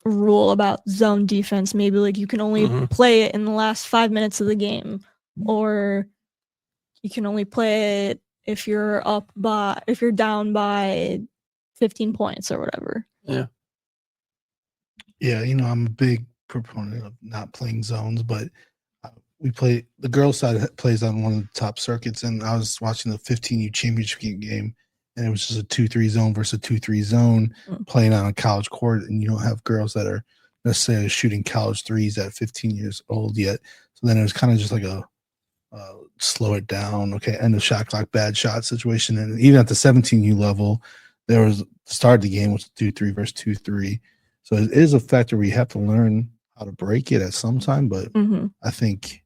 rule about zone defense, maybe like you can only play it in the last 5 minutes of the game, or you can only play it if you're down by 15 points or whatever. Yeah, I'm a big proponent of not playing zones, but the girls side plays on one of the top circuits, and I was watching the 15U championship game, and it was just a 2-3 zone versus a 2-3 zone playing on a college court, and you don't have girls that are necessarily shooting college threes at 15 years old yet. So then it was kind of just like a slow it down, okay, end of shot clock, bad shot situation. And even at the 17U level, there was started the game was 2-3 versus 2-3. So it is a factor where you have to learn how to break it at some time. But I think,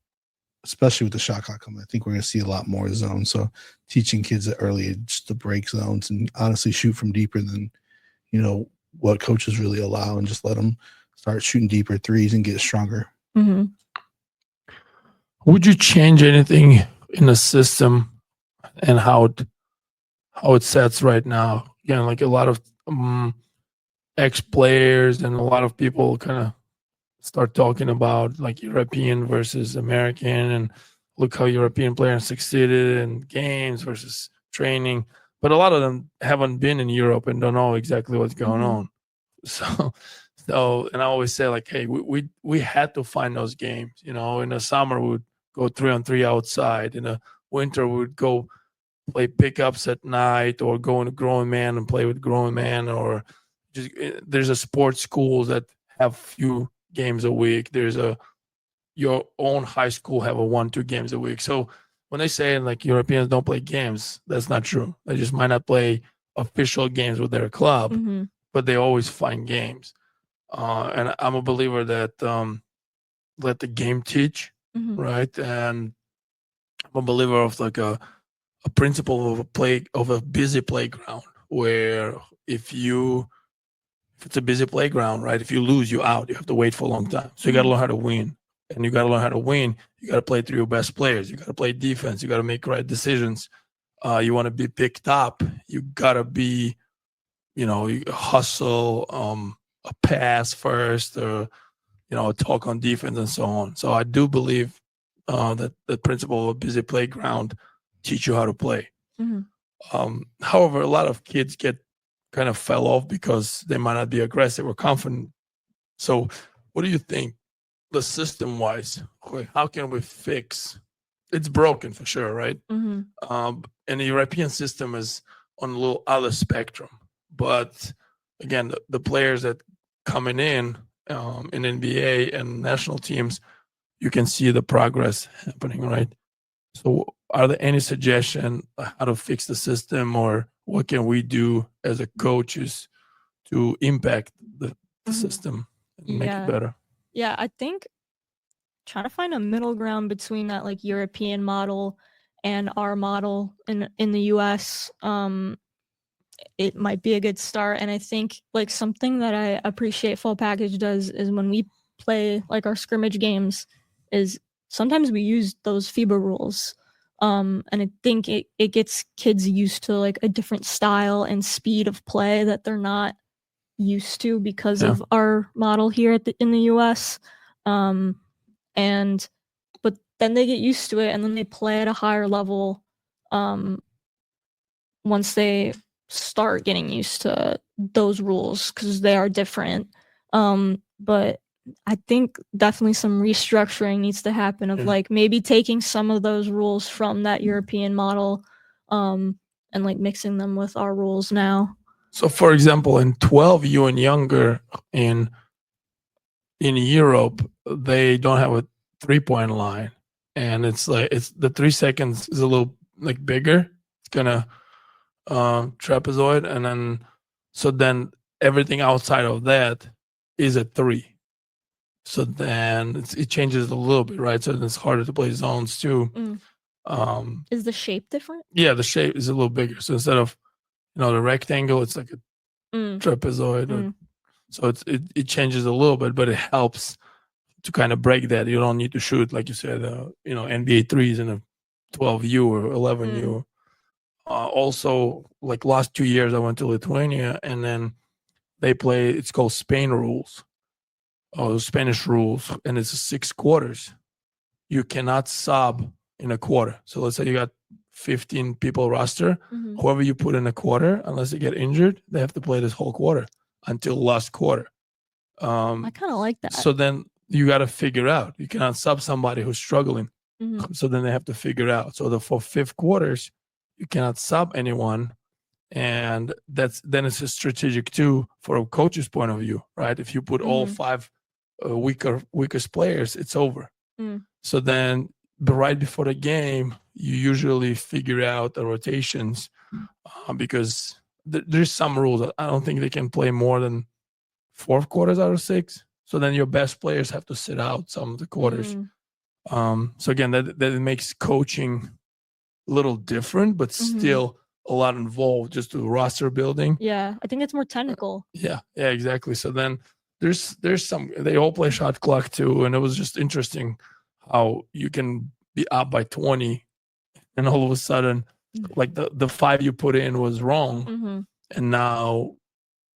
especially with the shot clock coming, I think we're going to see a lot more zone. So teaching kids at early age to break zones and honestly shoot from deeper than, what coaches really allow, and just let them start shooting deeper threes and get stronger. Would you change anything in the system and how it sets right now? Again, like a lot of ex-players and a lot of people kind of start talking about like European versus American, and look how European players succeeded in games versus training. But a lot of them haven't been in Europe and don't know exactly what's going on. So, and I always say like, hey, we had to find those games. In the summer we would go 3-on-3 outside. In the winter we would go play pickups at night, or go into grown man and play with grown man, or just there's a sports schools that have few games a week. There's your own high school have a 1-2 games a week. So when they say like Europeans don't play games, that's not true. They just might not play official games with their club, Mhm. but they always find games. And I'm a believer that let the game teach, Mhm. right? And I'm a believer of like a principle of a busy playground where if it's a busy playground, right? If you lose, you out. You have to wait for a long time. So you got to Mhm. learn how to win, and you got to learn how to win. You got to play through your best players. You got to play defense. You got to make right decisions. You want to be picked up. You got to be, you hustle, a pass first, or talk on defense and so on. So I do believe that the principle of a busy playground teach you how to play. Mhm. However, a lot of kids kind of fell off because they might not be aggressive or confident. So, what do you think, the system wise? How can we fix? It's broken for sure, right? Mhm. And the European system is on a little other spectrum. But again, the players that coming in NBA and national teams, you can see the progress happening, right? So, are there any suggestion how to fix the system, or what can we do as a coaches to impact the Mhm. system and make it Yeah. better? Yeah, I think trying to find a middle ground between that like European model and our model in the US, it might be a good start. And I think like something that I appreciate Full Package does is when we play like our scrimmage games, is sometimes we use those FIBA rules. And I think it gets kids used to like a different style and speed of play that they're not used to because Yeah. of our model here in the US. Um, and but then they get used to it and then they play at a higher level once they start getting used to those rules because they are different. But I think definitely some restructuring needs to happen of Yeah. like maybe taking some of those rules from that European model and like mixing them with our rules now. So, for example, in 12U and younger in Europe, they don't have a 3-point line, and it's the 3 seconds is a little like bigger. It's gonna trapezoid, and then everything outside of that is a 3. So then it changes a little bit, right? So then it's harder to play zones too. Um, Is the shape different? yeah, the shape is a little bigger. So instead of the rectangle, it's like a Mm. trapezoid. Mm. So it changes a little bit, but it helps to kind of break that. You don't need to shoot, like you said, NBA threes in a 12U or 11U. Also, like last 2 years, I went to Lithuania, and then they play. It's called Spain rules, or Spanish rules, and it's 6 quarters. You cannot sub in a quarter. So let's say you got 15 people roster. Mhm. Whoever you put in a quarter, unless they get injured, they have to play this whole quarter until last quarter. I kind of like that. So then you got to figure out. You cannot sub somebody who's struggling. Mhm. So then they have to figure out. So for 5th quarters, you cannot sub anyone, and then it's a strategic too for a coach's point of view, right? If you put all 5 weakest players, it's over. So then, but right before the game, you usually figure out the rotations because there's some rules. I don't think they can play more than 4 quarters out of 6. So then your best players have to sit out some of the quarters. So again, that makes coaching a little different, but still a lot involved just to roster building. Yeah, I think it's more technical. Yeah, exactly. So then there's some, they all play shot clock too, and it was just interesting how you can be up by 20 and all of a sudden like the 5 you put in was wrong, and now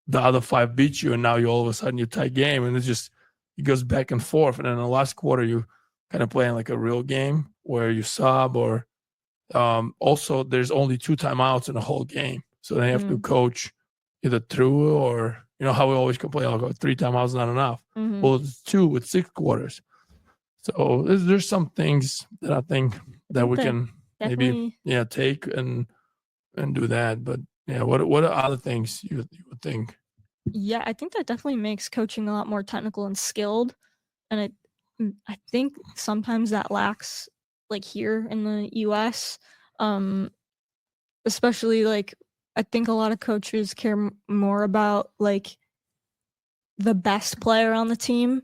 the other 5 beat you, and now you all of a sudden you tie game, and it goes back and forth. And then in the last quarter you kind of playing like a real game where you sub, or also there's only 2 timeouts in the whole game, so they have to coach either through, or how we always complain, like 3 timeouts not enough. Well, it's 2 with 6 quarters. So there's some things that I think that we can maybe take and do that. But yeah, what are other things you would think? Yeah, I think that definitely makes coaching a lot more technical and skilled, and I think sometimes that lacks like here in the US. Especially like I think a lot of coaches care more about like the best player on the team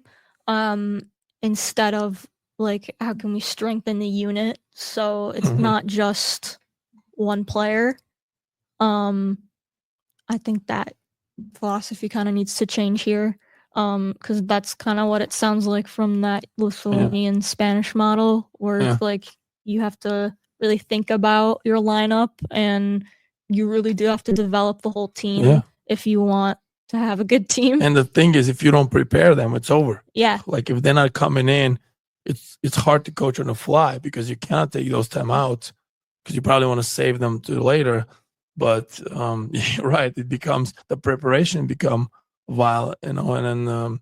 instead of like how can we strengthen the unit so it's not just one player. I think that philosophy kind of needs to change here because that's kind of what it sounds like from that Lithuanian Spanish model where it's like you have to really think about your lineup and you really do have to develop the whole team if you want to have a good team. And the thing is, if you don't prepare them, it's over. Yeah. Like if they're not coming in, it's hard to coach on the fly because you cannot take those timeouts because you probably want to save them to later. But you're right, it becomes the preparation become violent, and then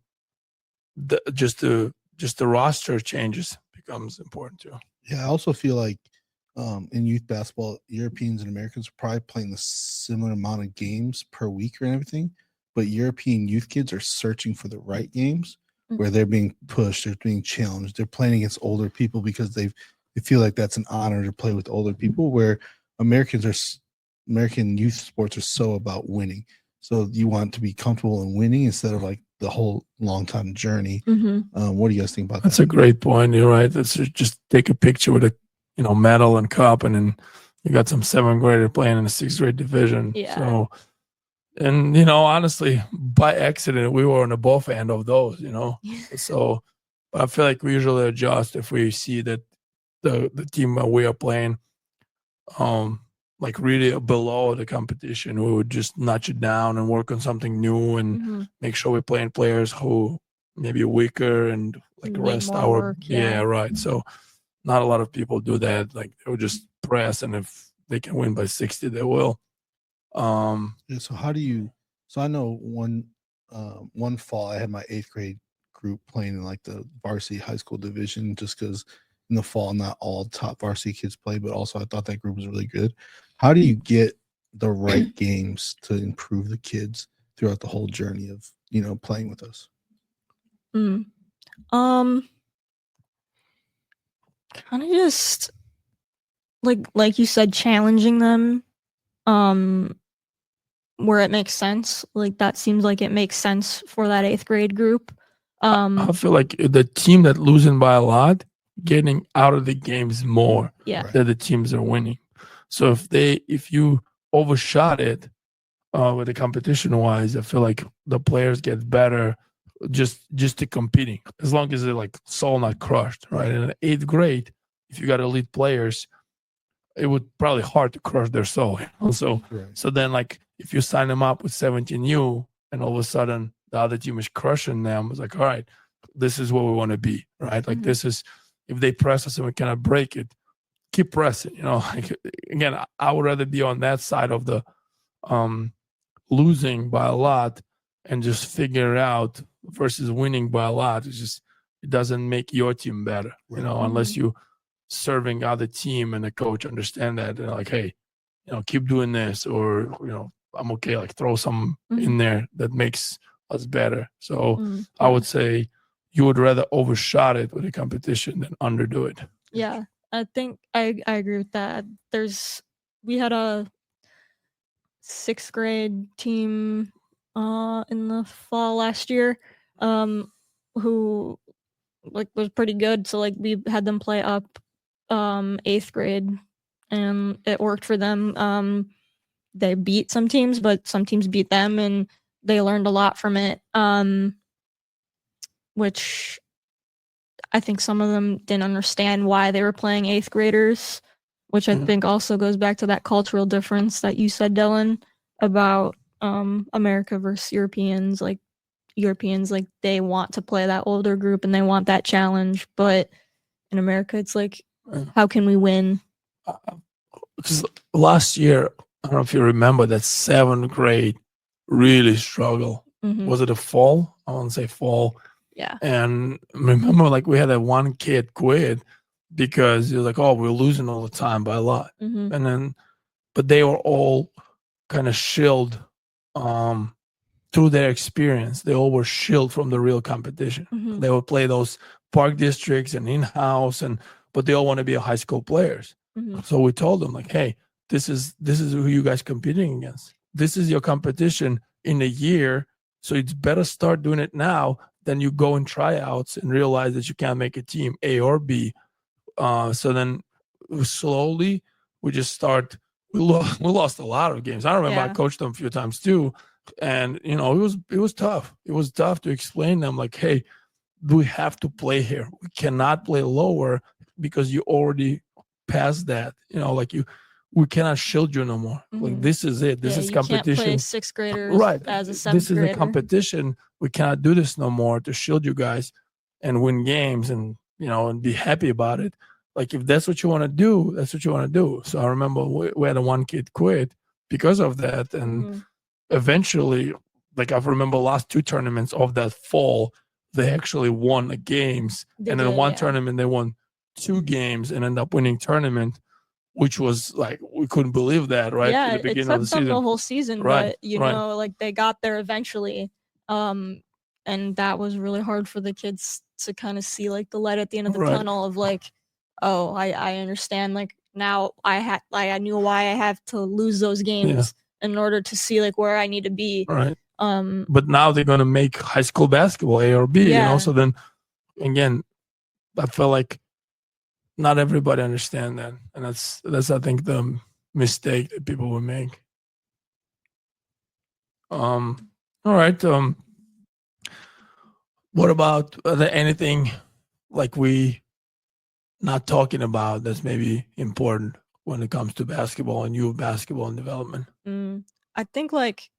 just the roster changes becomes important too. Yeah, I also feel like in youth basketball, Europeans and Americans are probably playing the similar amount of games per week or everything, but European youth kids are searching for the right games where they're being pushed, they're being challenged, they're playing against older people because they feel like that's an honor to play with older people, where American youth sports are so about winning. So you want to be comfortable in winning instead of like the whole long time journey. What do you guys think about that? That's a great point. You're right. Let's just take a picture with a medal and cup, and then you got some 7th grader playing in the 6th grade division. Yeah. So, and honestly, by accident, we were on the both end of those. So, but I feel like we usually adjust if we see that the team that we are playing, like really below the competition, we would just notch it down and work on something new and make sure we're playing players who maybe are weaker and like rest our work, right. So not a lot of people do that. Like they would just press, and if they can win by 60, they will. So how do you? So I know one fall I had my 8th grade group playing in like the varsity high school division, just because in the fall not all top varsity kids play, but also I thought that group was really good. How do you get the right games to improve the kids throughout the whole journey of playing with us? Kind of just like you said, challenging them where it makes sense. Like that seems like it makes sense for that 8th grade group. I feel like the team that losing by a lot getting out of the games more than the teams are winning. So if you overshot it with the competition wise, I feel like the players get better just to competing, as long as they're like soul not crushed, right? In the 8th grade, if you got elite players, it would probably hard to crush their soul. So then like if you sign them up with 17U and all of a sudden the other team is crushing them, it's like, all right, this is what we want to be, right? Like this is, if they press us and we cannot break it, keep pressing. Like again, I would rather be on that side of the losing by a lot and just figure it out versus winning by a lot. It's just, it doesn't make your team better, unless you serving other team and the coach understand that and like, hey, keep doing this, or I'm okay, like throw some in there that makes us better. So I would say you would rather overshot it with a competition than underdo it. Yeah, I think I agree with that. We had a 6th grade team in the fall last year who like was pretty good. So like we had them play up 8th grade and it worked for them. They beat some teams, but some teams beat them and they learned a lot from it. Which I think some of them didn't understand why they were playing 8th graders, which I think also goes back to that cultural difference that you said, Dylan, about America versus Europeans. Like Europeans, like they want to play that older group and they want that challenge, but in America, it's like, how can we win? Because last year, I don't know if you remember, that 7th grade really struggled. Was it a fall? I want to say fall. Yeah. And remember, like we had that one kid quit because he was like, oh, we're losing all the time by a lot. And then, but they were all kind of shielded through their experience. They all were shielded from the real competition. They would play those park districts and in-house and but they all want to be high school players. So we told them like, hey, this is who you guys competing against. This is your competition in a year. So it's better start doing it now than you go in tryouts and realize that you can't make a team A or B. So then slowly we just start. We lost a lot of games. I remember I coached them a few times too, and it was tough. It was tough to explain them like, hey, we have to play here. We cannot play lower because you already passed that. We cannot shield you no more. Like this is it. This is competition. You can't play sixth graders as a seventh grader. This is a competition. We cannot do this no more to shield you guys and win games and and be happy about it. Like if that's what you want to do, that's what you want to do. So I remember we had one kid quit because of that, and eventually, like I remember last 2 tournaments of that fall, they actually won the games, and then one tournament they won 2 games and ended up winning tournament, which was like we couldn't believe that, right? Yeah, at the beginning it took of the season. them the whole season, Right, but like they got there eventually, and that was really hard for the kids to kind of see like the light at the end of the tunnel of like, oh, I understand. Like now I knew why I have to lose those games in order to see like where I need to be. Right. But now they're gonna make high school basketball A or B, So then again, I felt like not everybody understand that, and that's I think the mistake that people would make. All right. What about are there anything like we not talking about that's maybe important when it comes to basketball and youth basketball and development? I think like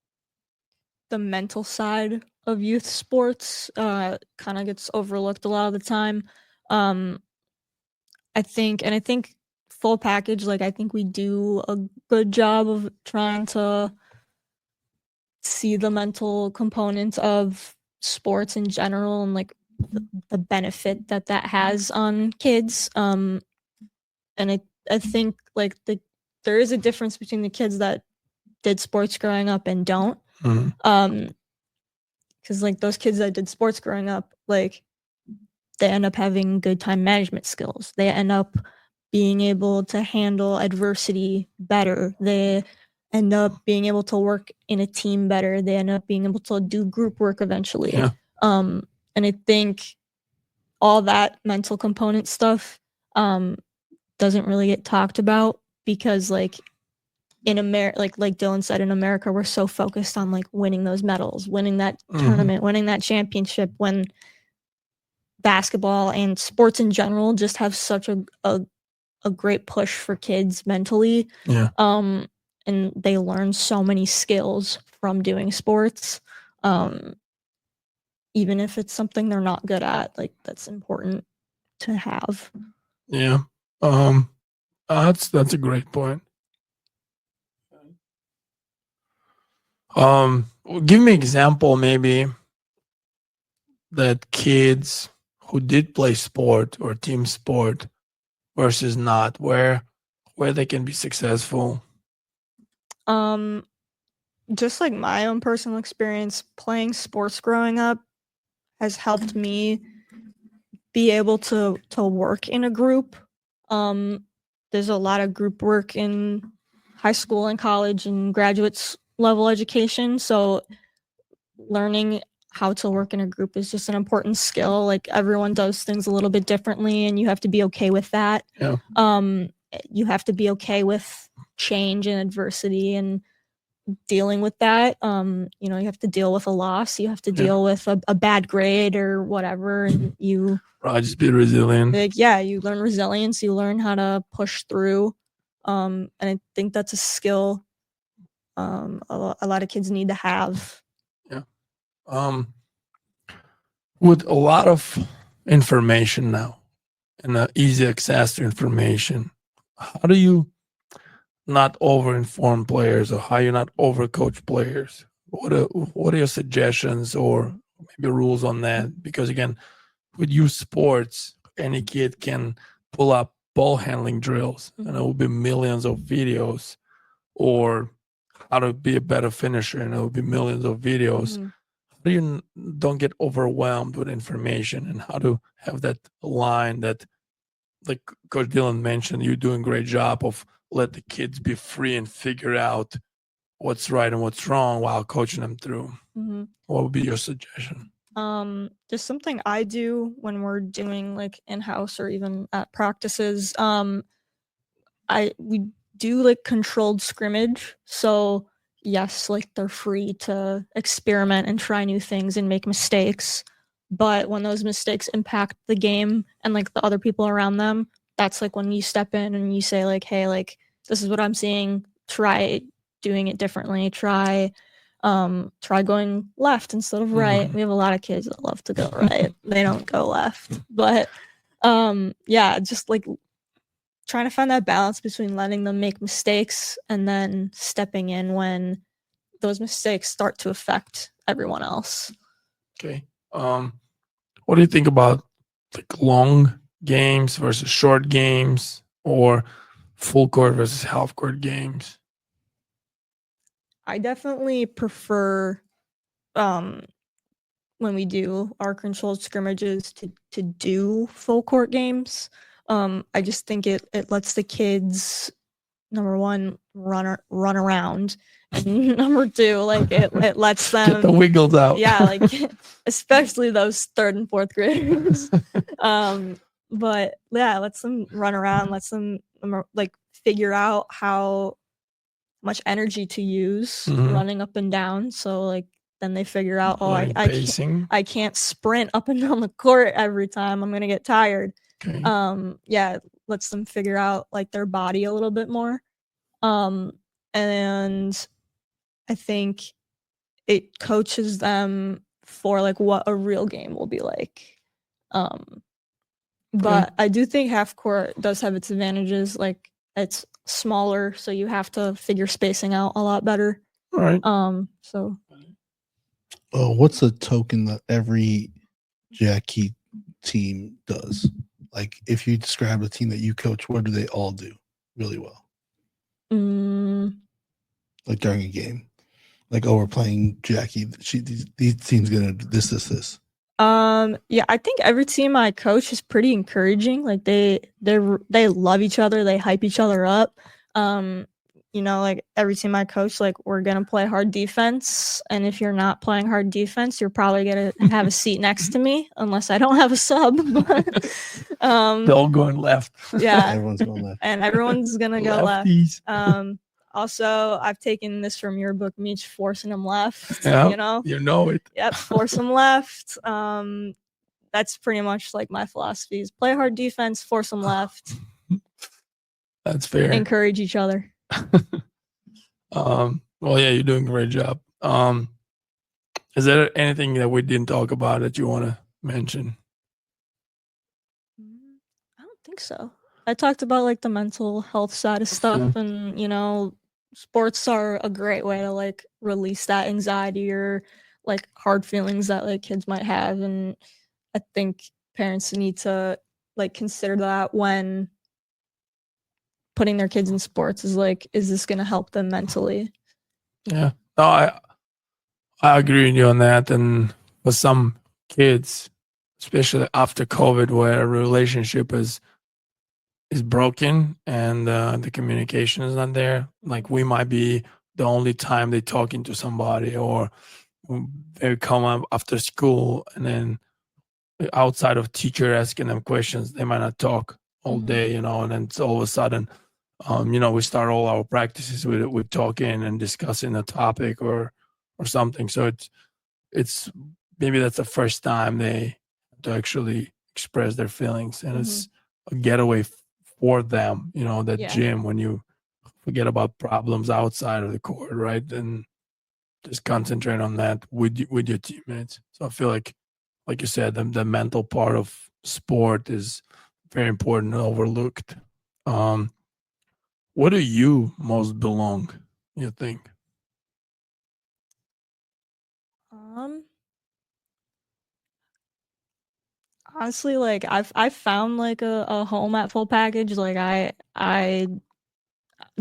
the mental side of youth sports kind of gets overlooked a lot of the time. I think full package, like I think we do a good job of trying to see the mental components of sports in general and like the benefit that has on kids. And I think like there is a difference between the kids that did sports growing up and don't. Because like those kids that did sports growing up, like they end up having good time management skills. They end up being able to handle adversity better. They end up being able to work in a team better. They end up being able to do group work eventually. And I think all that mental component stuff doesn't really get talked about because like in America, like Dylan said, in America, we're so focused on like winning those medals, winning that tournament, winning that championship, when basketball and sports in general just have such a great push for kids mentally. And they learn so many skills from doing sports. Even if it's something they're not good at, like that's important to have. That's a great point. Give me an example maybe that kids who did play sport or team sport versus not, where they can be successful. Just like my own personal experience playing sports growing up has helped me be able to work in a group. There's a lot of group work in high school and college and graduate level education. So learning how to work in a group is just an important skill. Like everyone does things a little bit differently and you have to be okay with that. You have to be okay with change and adversity and dealing with that. You have to deal with a loss. You have to deal with a bad grade or whatever. And you just be resilient. You learn resilience. You learn how to push through. And I think that's a skill a lot of kids need to have. With a lot of information now and easy access to information, how do you not over-inform players, or how you not over-coach players? What are your suggestions or maybe rules on that? Because again, with youth sports, any kid can pull up ball handling drills, and it will be millions of videos, or how to be a better finisher, and it will be millions of videos. How do you don't get overwhelmed with information, and how to have that line that like Coach Dylan mentioned, you're doing a great job of let the kids be free and figure out what's right and what's wrong while coaching them through. What would be your suggestion? Just something I do when we're doing like in-house or even at practices. We do like controlled scrimmage. So yes, like they're free to experiment and try new things and make mistakes. But when those mistakes impact the game and like the other people around them, that's like when you step in and you say like, hey, like this is what I'm seeing. Try doing it differently. Try going left instead of right. We have a lot of kids that love to go right. They don't go left. But yeah, just like trying to find that balance between letting them make mistakes and then stepping in when those mistakes start to affect everyone else. Okay. What do you think about like long games versus short games, or full court versus half court games? I definitely prefer when we do our controlled scrimmages to do full court games. I just think it lets the kids, number one, run around, and number two, like it lets them get the wiggles out. Yeah, like especially those third and fourth graders. But yeah, it lets them run around, lets them like figure out how much energy to use running up and down. So like then they figure out, I can't sprint up and down the court every time. I'm gonna get tired. Okay. Yeah, it lets them figure out like their body a little bit more. And I think it coaches them for like what a real game will be like. But I do think half court does have its advantages. Like it's smaller, so you have to figure spacing out a lot better. All right. So what's a token that every Jacki team does? Like if you describe a team that you coach, what do they all do really well? Like during a game, like, oh, we're playing Jacki. These teams gonna do this. Yeah, I think every team I coach is pretty encouraging. Like they love each other. They hype each other up. You know, like every team I coach, like we're gonna play hard defense, and if you're not playing hard defense, you're probably gonna have a seat next to me, unless I don't have a sub. But, they're all going left. Yeah, everyone's going left, and everyone's gonna go Lefties. left. Also, I've taken this from your book, Meech, forcing them left. Yeah, you know it. Yep, force them left. That's pretty much like my philosophy: is play hard defense, force them left. That's fair. Encourage each other. Well, yeah, you're doing a great job. Is there anything that we didn't talk about that you want to mention? I don't think so. I talked about like the mental health side of stuff, and you know, sports are a great way to like release that anxiety or like hard feelings that like kids might have, and I think parents need to like consider that when putting their kids in sports. Is like, is this going to help them mentally? Yeah, no, I agree with you on that. And for some kids, especially after COVID, where a relationship is broken and the communication is not there, like we might be the only time they talking to somebody, or they come up after school and then outside of teacher asking them questions, they might not talk all day, you know, and then it's all of a sudden, you know, we start all our practices with talking and discussing a topic or something. So it's maybe that's the first time they to actually express their feelings, and it's a getaway for them, you know, that gym, when you forget about problems outside of the court, right? And just concentrate on that with your teammates. So I feel like you said, the mental part of sport is very important and overlooked. What do you most belong, you think? Honestly, like I've found like a home at Full Package. Like I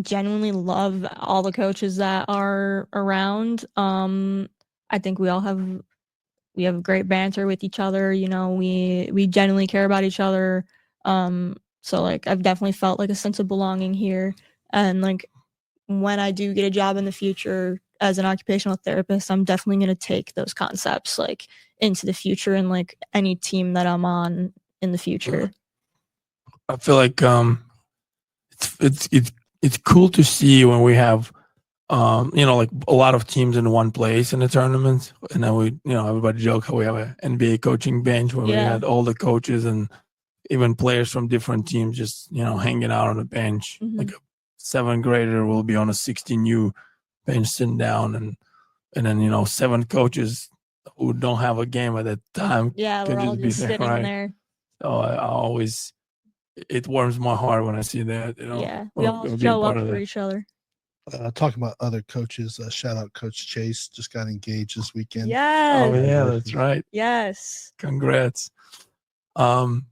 genuinely love all the coaches that are around. I think we have great banter with each other. You know, we genuinely care about each other. So like I've definitely felt like a sense of belonging here. And like when I do get a job in the future as an occupational therapist, I'm definitely going to take those concepts like into the future and like any team that I'm on in the future. I feel like it's cool to see when we have like a lot of teams in one place in the tournaments, and then we, everybody joke how we have an NBA coaching bench where we had all the coaches and even players from different teams just hanging out on the bench. Like a 7th grader will be on a 16U bench sitting down, and then 7 coaches who don't have a game at that time we're all just sitting right there. So I always, it warms my heart when I see that. We all show up for each other. Talking about other coaches, shout out Coach Chase, just got engaged this weekend. Yes. Oh yeah, that's right. Yes. Congrats. So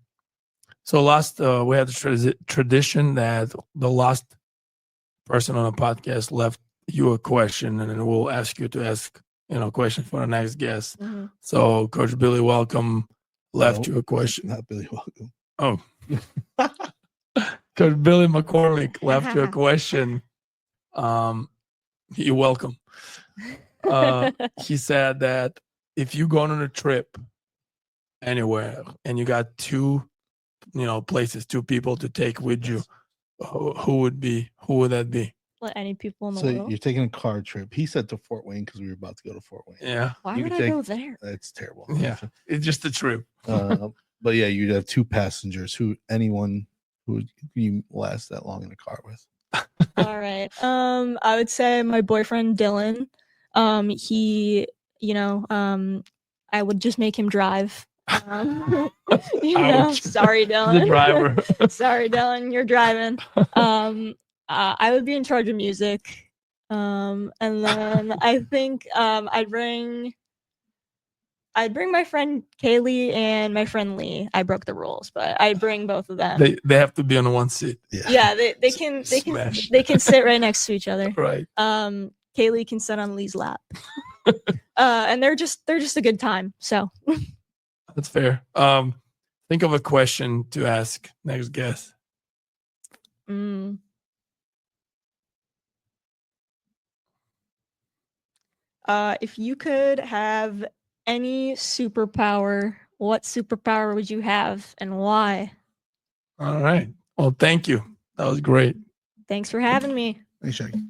last we had the tradition that the last person on the podcast left you a question, and then we'll ask you to ask questions for the next guest. So Coach Billy Welcome left you a question. Not Billy Welcome. Oh. Coach Billy McCormick left you a question. You're welcome. He said that if you go on a trip anywhere and you got 2 places, 2 people to take with you, who would that be? Let any people in the So world. you're taking a car trip. He said to Fort Wayne because we were about to go to Fort Wayne. Yeah. Why would I go there? It's terrible. Yeah. It's just a trip. But yeah, you'd have 2 passengers. Anyone who you last that long in a car with. All right. I would say my boyfriend Dylan. He, I would just make him drive. Sorry, Dylan. The driver. Sorry, Dylan, you're driving. I would be in charge of music. And then I think I'd bring my friend Kaylee and my friend Lee. I broke the rules, but I'd bring both of them. They have to be on one seat. Yeah, they can sit right next to each other. Right. Kaylee can sit on Lee's lap. And they're just a good time. So that's fair. Think of a question to ask next guest. If you could have any superpower, what superpower would you have and why? All right. Well, thank you. That was great. Thanks for having me. Thanks, Jacki.